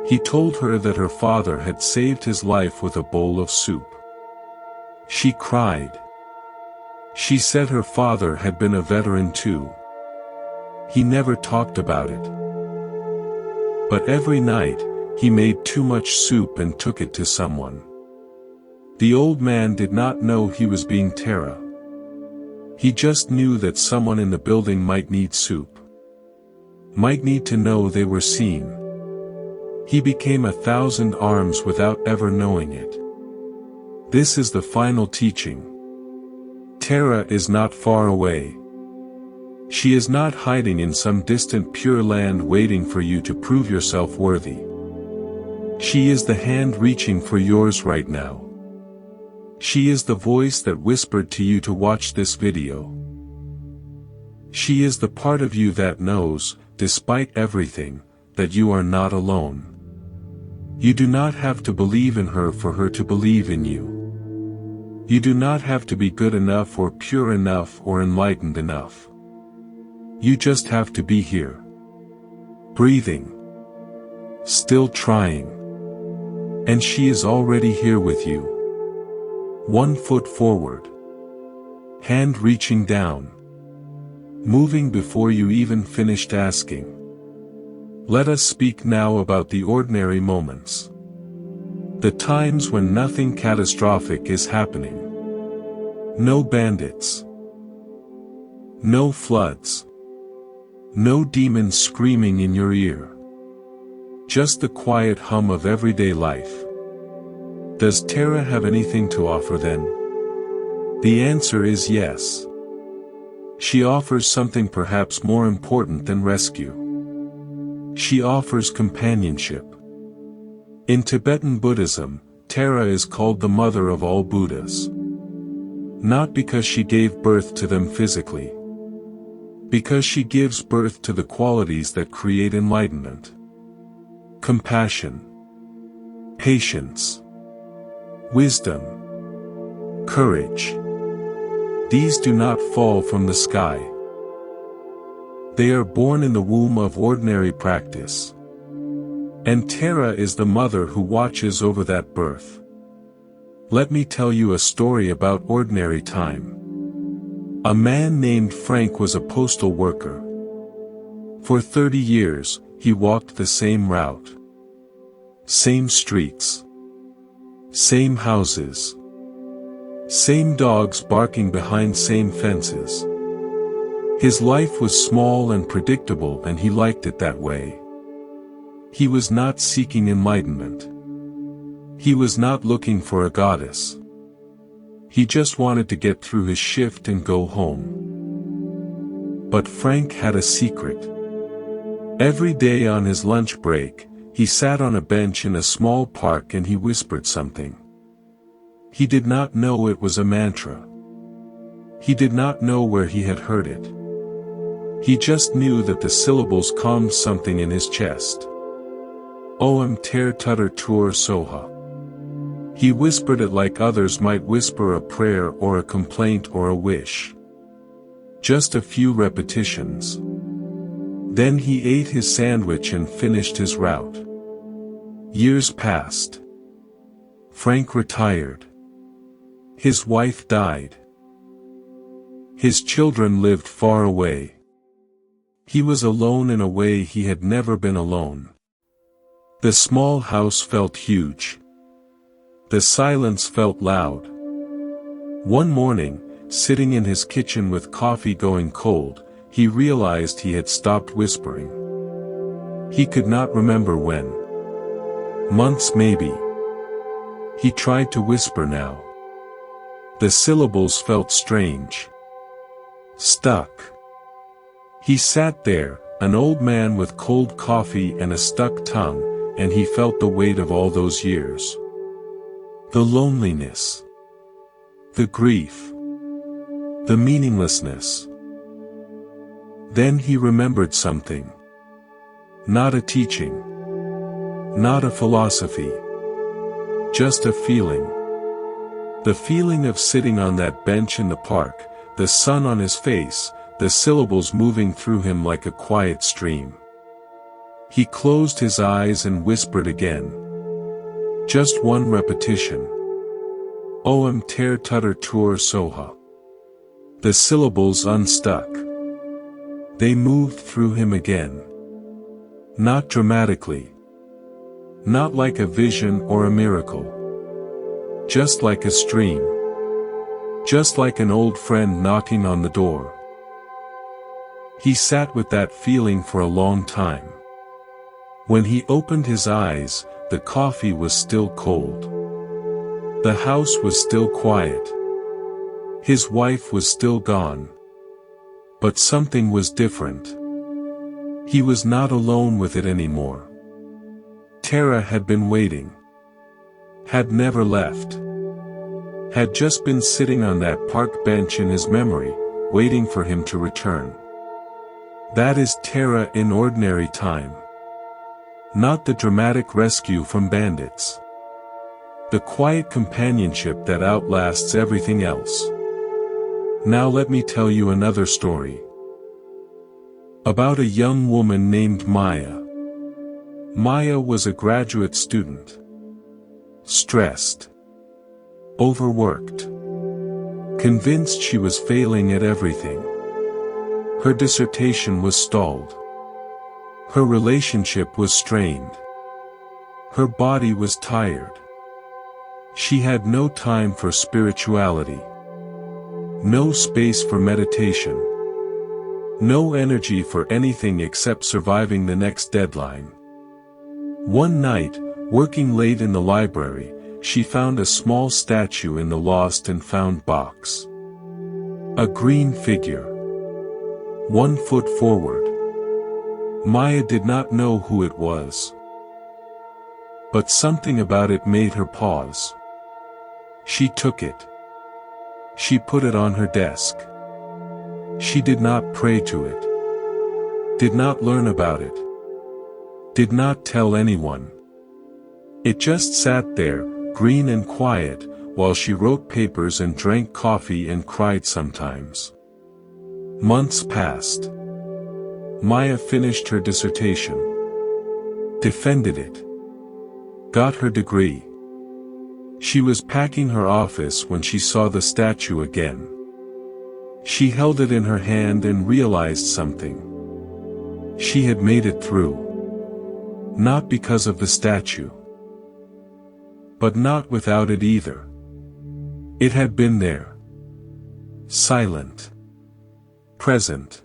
Speaker 1: He told her that her father had saved his life with a bowl of soup. She cried. She said her father had been a veteran too. He never talked about it. But every night, he made too much soup and took it to someone. The old man did not know he was being Tara. He just knew that someone in the building might need soup. Might need to know they were seen. He became 1,000 arms without ever knowing it. This is the final teaching. Tara is not far away. She is not hiding in some distant pure land waiting for you to prove yourself worthy. She is the hand reaching for yours right now. She is the voice that whispered to you to watch this video. She is the part of you that knows, despite everything, that you are not alone. You do not have to believe in her for her to believe in you. You do not have to be good enough or pure enough or enlightened enough. You just have to be here. Breathing. Still trying. And she is already here with you. 1 foot forward. Hand reaching down. Moving before you even finished asking. Let us speak now about the ordinary moments. The times when nothing catastrophic is happening. No bandits. No floods. No demons screaming in your ear. Just the quiet hum of everyday life. Does Tara have anything to offer then? The answer is yes. She offers something perhaps more important than rescue. She offers companionship. In Tibetan Buddhism, Tara is called the mother of all Buddhas. Not because she gave birth to them physically. Because she gives birth to the qualities that create enlightenment. Compassion. Patience. Wisdom. Courage. These do not fall from the sky. They are born in the womb of ordinary practice. And Tara is the mother who watches over that birth. Let me tell you a story about ordinary time. A man named Frank was a postal worker. For 30 years, he walked the same route. Same streets. Same houses. Same dogs barking behind same fences. His life was small and predictable and he liked it that way. He was not seeking enlightenment. He was not looking for a goddess. He just wanted to get through his shift and go home. But Frank had a secret. Every day on his lunch break, he sat on a bench in a small park and he whispered something. He did not know it was a mantra. He did not know where he had heard it. He just knew that the syllables calmed something in his chest. Om ter tutter tur soha. He whispered it like others might whisper a prayer or a complaint or a wish. Just a few repetitions. Then he ate his sandwich and finished his route. Years passed. Frank retired. His wife died. His children lived far away. He was alone in a way he had never been alone. The small house felt huge. The silence felt loud. One morning, sitting in his kitchen with coffee going cold, he realized he had stopped whispering. He could not remember when. Months maybe. He tried to whisper now. The syllables felt strange. Stuck. He sat there, an old man with cold coffee and a stuck tongue, and he felt the weight of all those years. The loneliness. The grief. The meaninglessness. Then he remembered something. Not a teaching. Not a philosophy. Just a feeling. The feeling of sitting on that bench in the park, the sun on his face, the syllables moving through him like a quiet stream. He closed his eyes and whispered again. Just one repetition. Om ter tutter tur soha. The syllables unstuck. They moved through him again. Not dramatically. Not like a vision or a miracle. Just like a stream. Just like an old friend knocking on the door. He sat with that feeling for a long time. When he opened his eyes, the coffee was still cold. The house was still quiet. His wife was still gone. But something was different. He was not alone with it anymore. Tara had been waiting. Had never left. Had just been sitting on that park bench in his memory, waiting for him to return. That is Tara in ordinary time. Not the dramatic rescue from bandits. The quiet companionship that outlasts everything else. Now let me tell you another story. About a young woman named Maya. Maya was a graduate student. Stressed. Overworked. Convinced she was failing at everything. Her dissertation was stalled. Her relationship was strained. Her body was tired. She had no time for spirituality. No space for meditation. No energy for anything except surviving the next deadline. One night, working late in the library, she found a small statue in the lost and found box. A green figure. 1 foot forward. Maya did not know who it was. But something about it made her pause. She took it. She put it on her desk. She did not pray to it. Did not learn about it. Did not tell anyone. It just sat there, green and quiet, while she wrote papers and drank coffee and cried sometimes. Months passed. Maya finished her dissertation. Defended it. Got her degree. She was packing her office when she saw the statue again. She held it in her hand and realized something. She had made it through. Not because of the statue. But not without it either. It had been there. Silent. Present.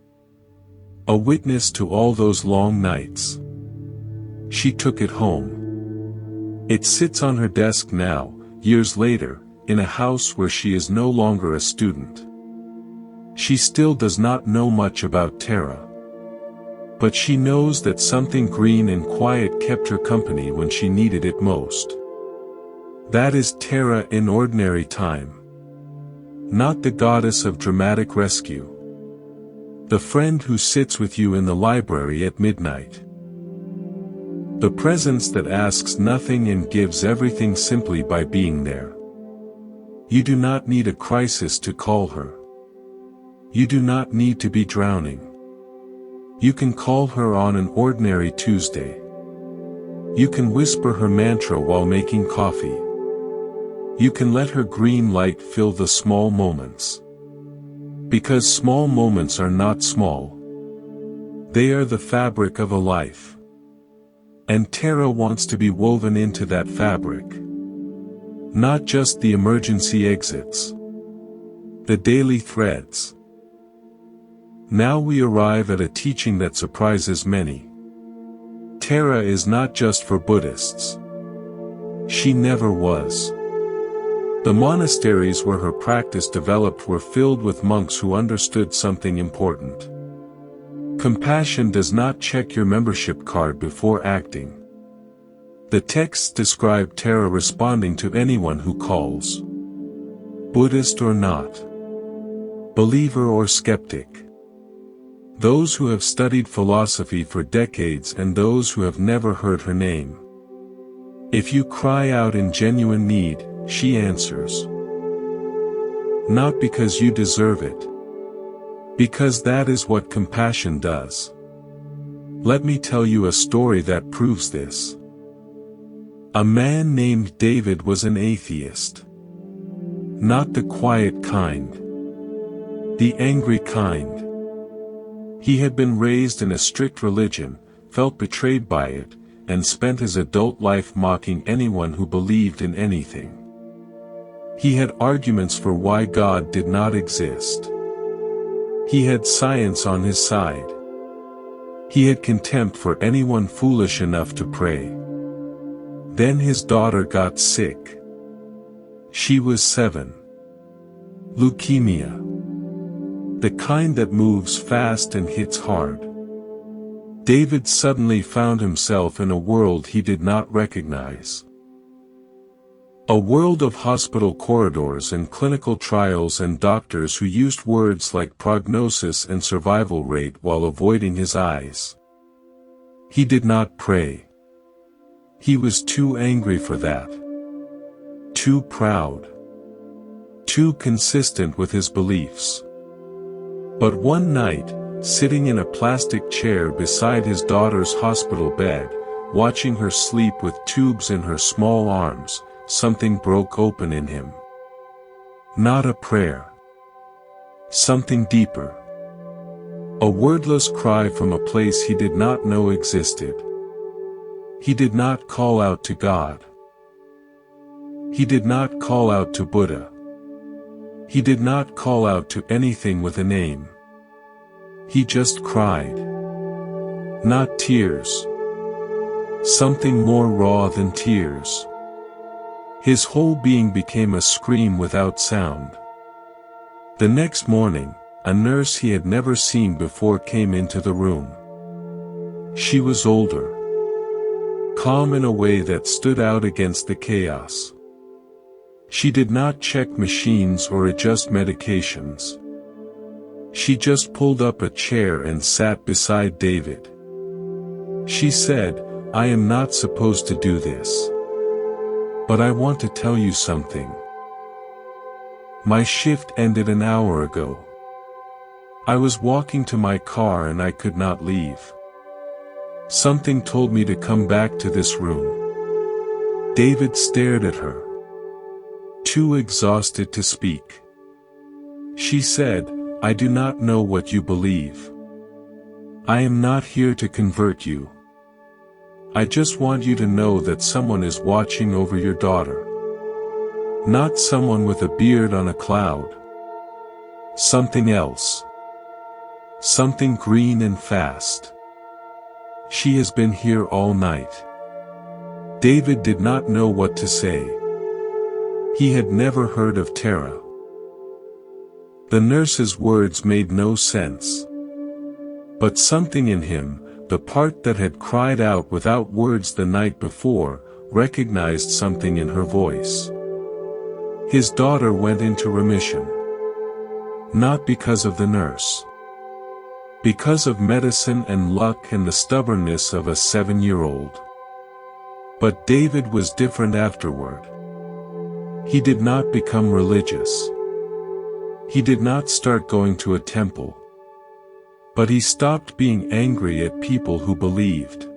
Speaker 1: A witness to all those long nights. She took it home. It sits on her desk now, years later, in a house where she is no longer a student. She still does not know much about Tara. But she knows that something green and quiet kept her company when she needed it most. That is Tara in ordinary time. Not the goddess of dramatic rescue. The friend who sits with you in the library at midnight. The presence that asks nothing and gives everything simply by being there. You do not need a crisis to call her. You do not need to be drowning. You can call her on an ordinary Tuesday. You can whisper her mantra while making coffee. You can let her green light fill the small moments. Because small moments are not small. They are the fabric of a life. And Tara wants to be woven into that fabric. Not just the emergency exits. The daily threads. Now we arrive at a teaching that surprises many. Tara is not just for Buddhists. She never was. The monasteries where her practice developed were filled with monks who understood something important. Compassion does not check your membership card before acting. The texts describe Tara responding to anyone who calls. Buddhist or not. Believer or skeptic. Those who have studied philosophy for decades and those who have never heard her name. If you cry out in genuine need, she answers. Not because you deserve it. Because that is what compassion does. Let me tell you a story that proves this. A man named David was an atheist. Not the quiet kind. The angry kind. He had been raised in a strict religion, felt betrayed by it, and spent his adult life mocking anyone who believed in anything. He had arguments for why God did not exist. He had science on his side. He had contempt for anyone foolish enough to pray. Then his daughter got sick. She was 7. Leukemia. The kind that moves fast and hits hard. David suddenly found himself in a world he did not recognize. A world of hospital corridors and clinical trials and doctors who used words like prognosis and survival rate while avoiding his eyes. He did not pray. He was too angry for that. Too proud. Too consistent with his beliefs. But one night, sitting in a plastic chair beside his daughter's hospital bed, watching her sleep with tubes in her small arms, something broke open in him. Not a prayer. Something deeper. A wordless cry from a place he did not know existed. He did not call out to God. He did not call out to Buddha. He did not call out to anything with a name. He just cried. Not tears. Something more raw than tears. His whole being became a scream without sound. The next morning, a nurse he had never seen before came into the room. She was older. Calm in a way that stood out against the chaos. She did not check machines or adjust medications. She just pulled up a chair and sat beside David. She said, "I am not supposed to do this. But I want to tell you something. My shift ended an hour ago. I was walking to my car and I could not leave. Something told me to come back to this room." David stared at her. Too exhausted to speak. She said, "I do not know what you believe. I am not here to convert you. I just want you to know that someone is watching over your daughter. Not someone with a beard on a cloud. Something else. Something green and fast. She has been here all night." David did not know what to say. He had never heard of Tara. The nurse's words made no sense. But something in him, the part that had cried out without words the night before, recognized something in her voice. His daughter went into remission. Not because of the nurse. Because of medicine and luck and the stubbornness of a 7-year-old. But David was different afterward. He did not become religious. He did not start going to a temple. But he stopped being angry at people who believed.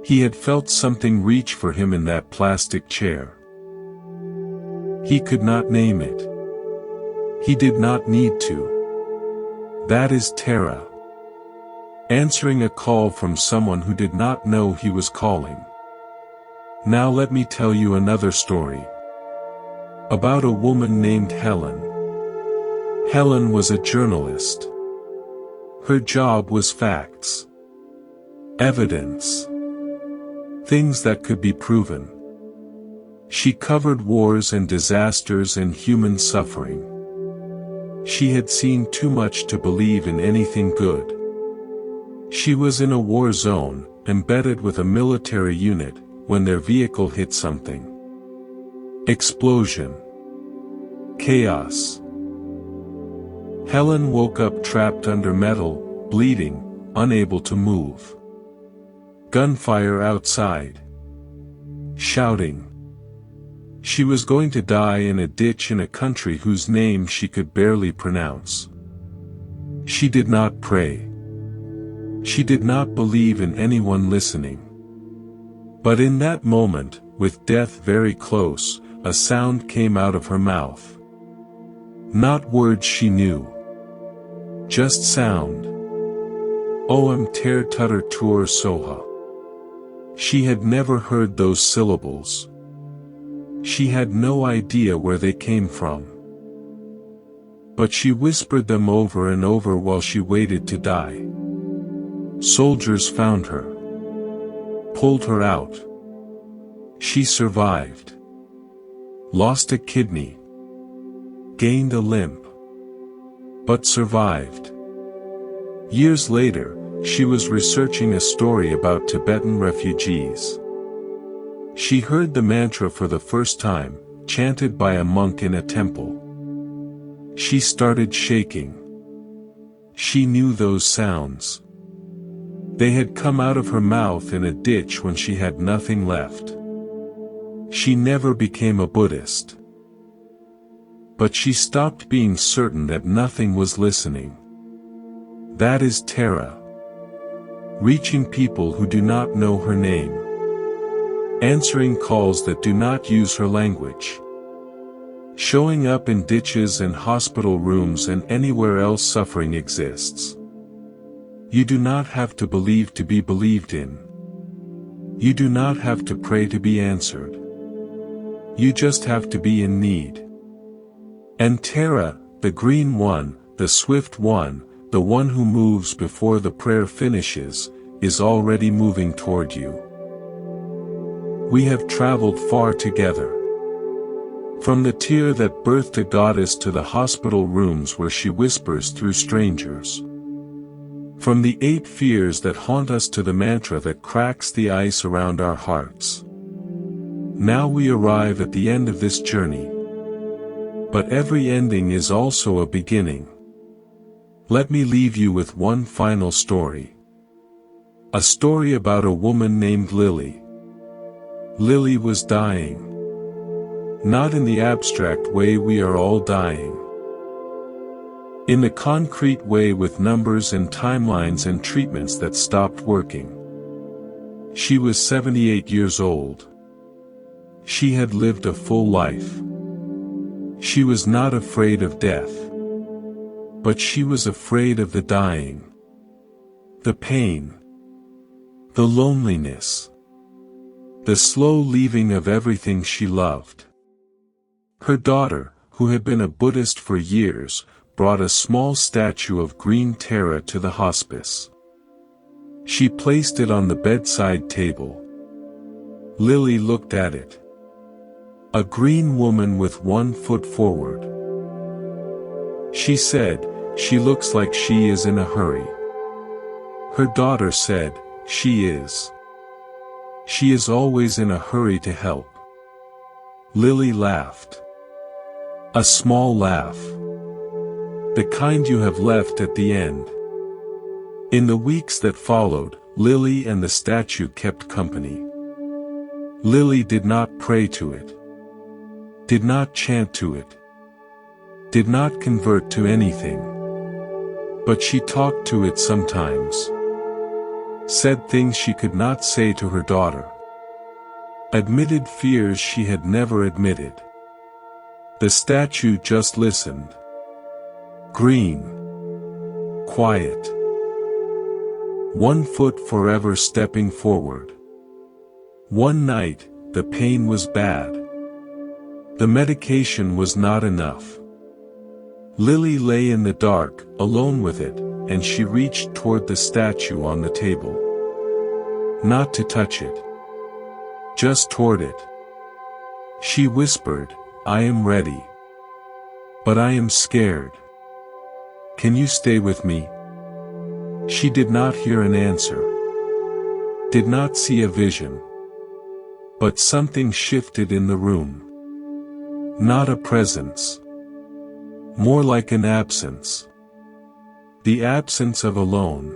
Speaker 1: He had felt something reach for him in that plastic chair. He could not name it. He did not need to. That is Tara. Answering a call from someone who did not know he was calling. Now let me tell you another story. About a woman named Helen. Helen was a journalist. Her job was facts. Evidence. Things that could be proven. She covered wars and disasters and human suffering. She had seen too much to believe in anything good. She was in a war zone, embedded with a military unit, when their vehicle hit something. Explosion. Chaos. Helen woke up trapped under metal, bleeding, unable to move. Gunfire outside. Shouting. She was going to die in a ditch in a country whose name she could barely pronounce. She did not pray. She did not believe in anyone listening. But in that moment, with death very close, a sound came out of her mouth. Not words she knew. Just sound. Om ter tutter tur soha. She had never heard those syllables. She had no idea where they came from. But she whispered them over and over while she waited to die. Soldiers found her. Pulled her out. She survived. Lost a kidney. Gained a limb. But survived. Years later, she was researching a story about Tibetan refugees. She heard the mantra for the first time, chanted by a monk in a temple. She started shaking. She knew those sounds. They had come out of her mouth in a ditch when she had nothing left. She never became a Buddhist. But she stopped being certain that nothing was listening. That is Tara. Reaching people who do not know her name. Answering calls that do not use her language. Showing up in ditches and hospital rooms and anywhere else suffering exists. You do not have to believe to be believed in. You do not have to pray to be answered. You just have to be in need. And Tara, the green one, the swift one, the one who moves before the prayer finishes, is already moving toward you. We have traveled far together. From the tear that birthed a goddess to the hospital rooms where she whispers through strangers. From the 8 fears that haunt us to the mantra that cracks the ice around our hearts. Now we arrive at the end of this journey. But every ending is also a beginning. Let me leave you with one final story. A story about a woman named Lily. Lily was dying. Not in the abstract way we are all dying. In the concrete way with numbers and timelines and treatments that stopped working. She was 78 years old. She had lived a full life. She was not afraid of death. But she was afraid of the dying. The pain. The loneliness. The slow leaving of everything she loved. Her daughter, who had been a Buddhist for years, brought a small statue of green Tara to the hospice. She placed it on the bedside table. Lily looked at it. A green woman with 1 foot forward. She said, "She looks like she is in a hurry." Her daughter said, "She is. She is always in a hurry to help." Lily laughed. A small laugh. The kind you have left at the end. In the weeks that followed, Lily and the statue kept company. Lily did not pray to it, did not chant to it, did not convert to anything. But she talked to it sometimes, said things she could not say to her daughter, admitted fears she had never admitted. The statue just listened. Green. Quiet. 1 foot forever stepping forward. One night, the pain was bad. The medication was not enough. Lily lay in the dark, alone with it, and she reached toward the statue on the table. Not to touch it. Just toward it. She whispered, "I am ready. But I am scared. Can you stay with me?" She did not hear an answer. Did not see a vision. But something shifted in the room. Not a presence. More like an absence. The absence of alone.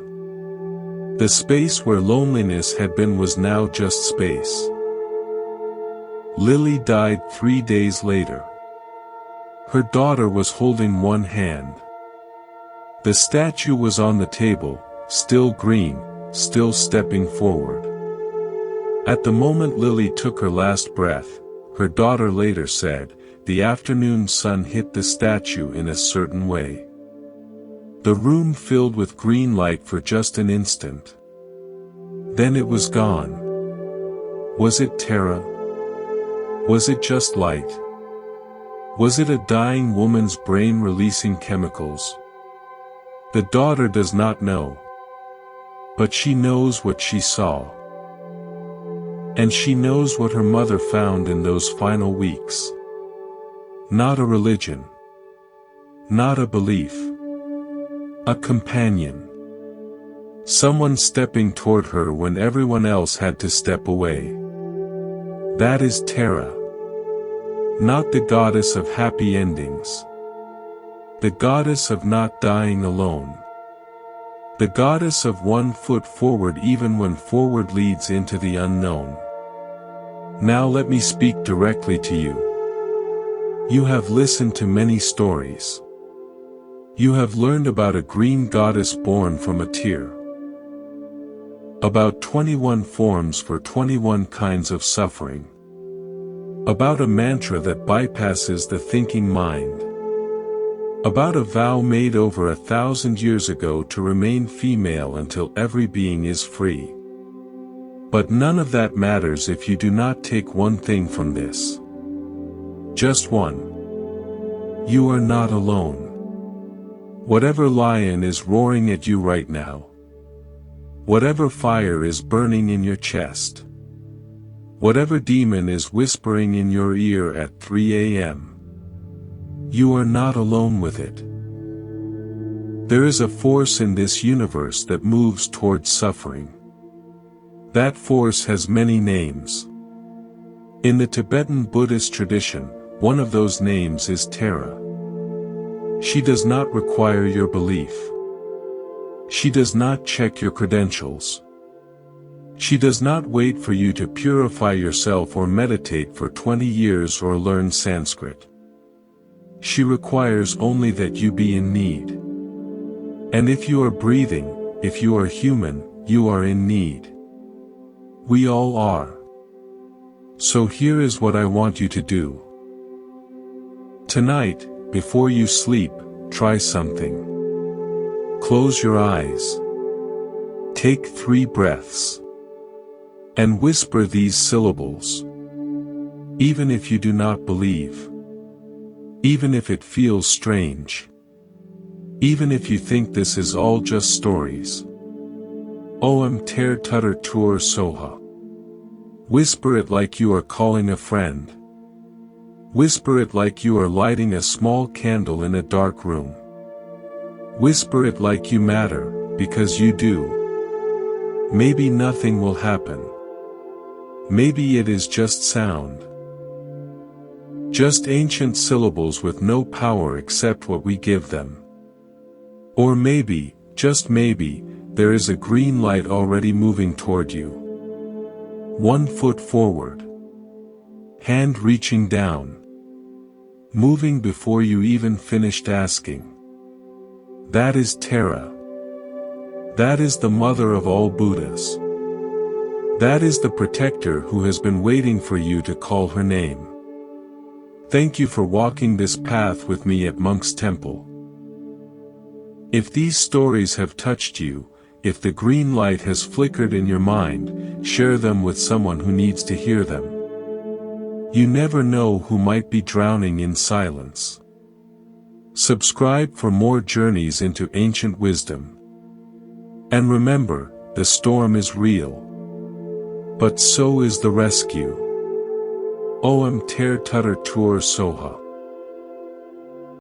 Speaker 1: The space where loneliness had been was now just space. Lily died 3 days later. Her daughter was holding one hand. The statue was on the table, still green, still stepping forward. At the moment Lily took her last breath, her daughter later said, the afternoon sun hit the statue in a certain way. The room filled with green light for just an instant. Then it was gone. Was it terror? Was it just light? Was it a dying woman's brain releasing chemicals? The daughter does not know. But she knows what she saw. And she knows what her mother found in those final weeks. Not a religion. Not a belief. A companion. Someone stepping toward her when everyone else had to step away. That is Tara. Not the goddess of happy endings. The goddess of not dying alone. The goddess of 1 foot forward even when forward leads into the unknown. Now let me speak directly to you. You have listened to many stories. You have learned about a green goddess born from a tear. About 21 forms for 21 kinds of suffering. About a mantra that bypasses the thinking mind. About a vow made over 1,000 years ago to remain female until every being is free. But none of that matters if you do not take one thing from this. Just one. You are not alone. Whatever lion is roaring at you right now. Whatever fire is burning in your chest. Whatever demon is whispering in your ear at 3 a.m. You are not alone with it. There is a force in this universe that moves towards suffering. That force has many names. In the Tibetan Buddhist tradition, one of those names is Tara. She does not require your belief. She does not check your credentials. She does not wait for you to purify yourself or meditate for 20 years or learn Sanskrit. She requires only that you be in need. And if you are breathing, if you are human, you are in need. We all are. So here is what I want you to do. Tonight, before you sleep, try something. Close your eyes. Take 3 breaths. And whisper these syllables. Even if you do not believe. Even if it feels strange. Even if you think this is all just stories. Om Ter Tutter Tur Soha. Whisper it like you are calling a friend. Whisper it like you are lighting a small candle in a dark room. Whisper it like you matter, because you do. Maybe nothing will happen. Maybe it is just sound. Just ancient syllables with no power except what we give them. Or maybe, just maybe, there is a green light already moving toward you. 1 foot forward. Hand reaching down. Moving before you even finished asking. That is Tara. That is the mother of all Buddhas. That is the protector who has been waiting for you to call her name. Thank you for walking this path with me at Monk's Temple. If these stories have touched you, if the green light has flickered in your mind, share them with someone who needs to hear them. You never know who might be drowning in silence. Subscribe for more journeys into ancient wisdom. And remember, the storm is real. But so is the rescue. Om Ter Tutter Tur Soha.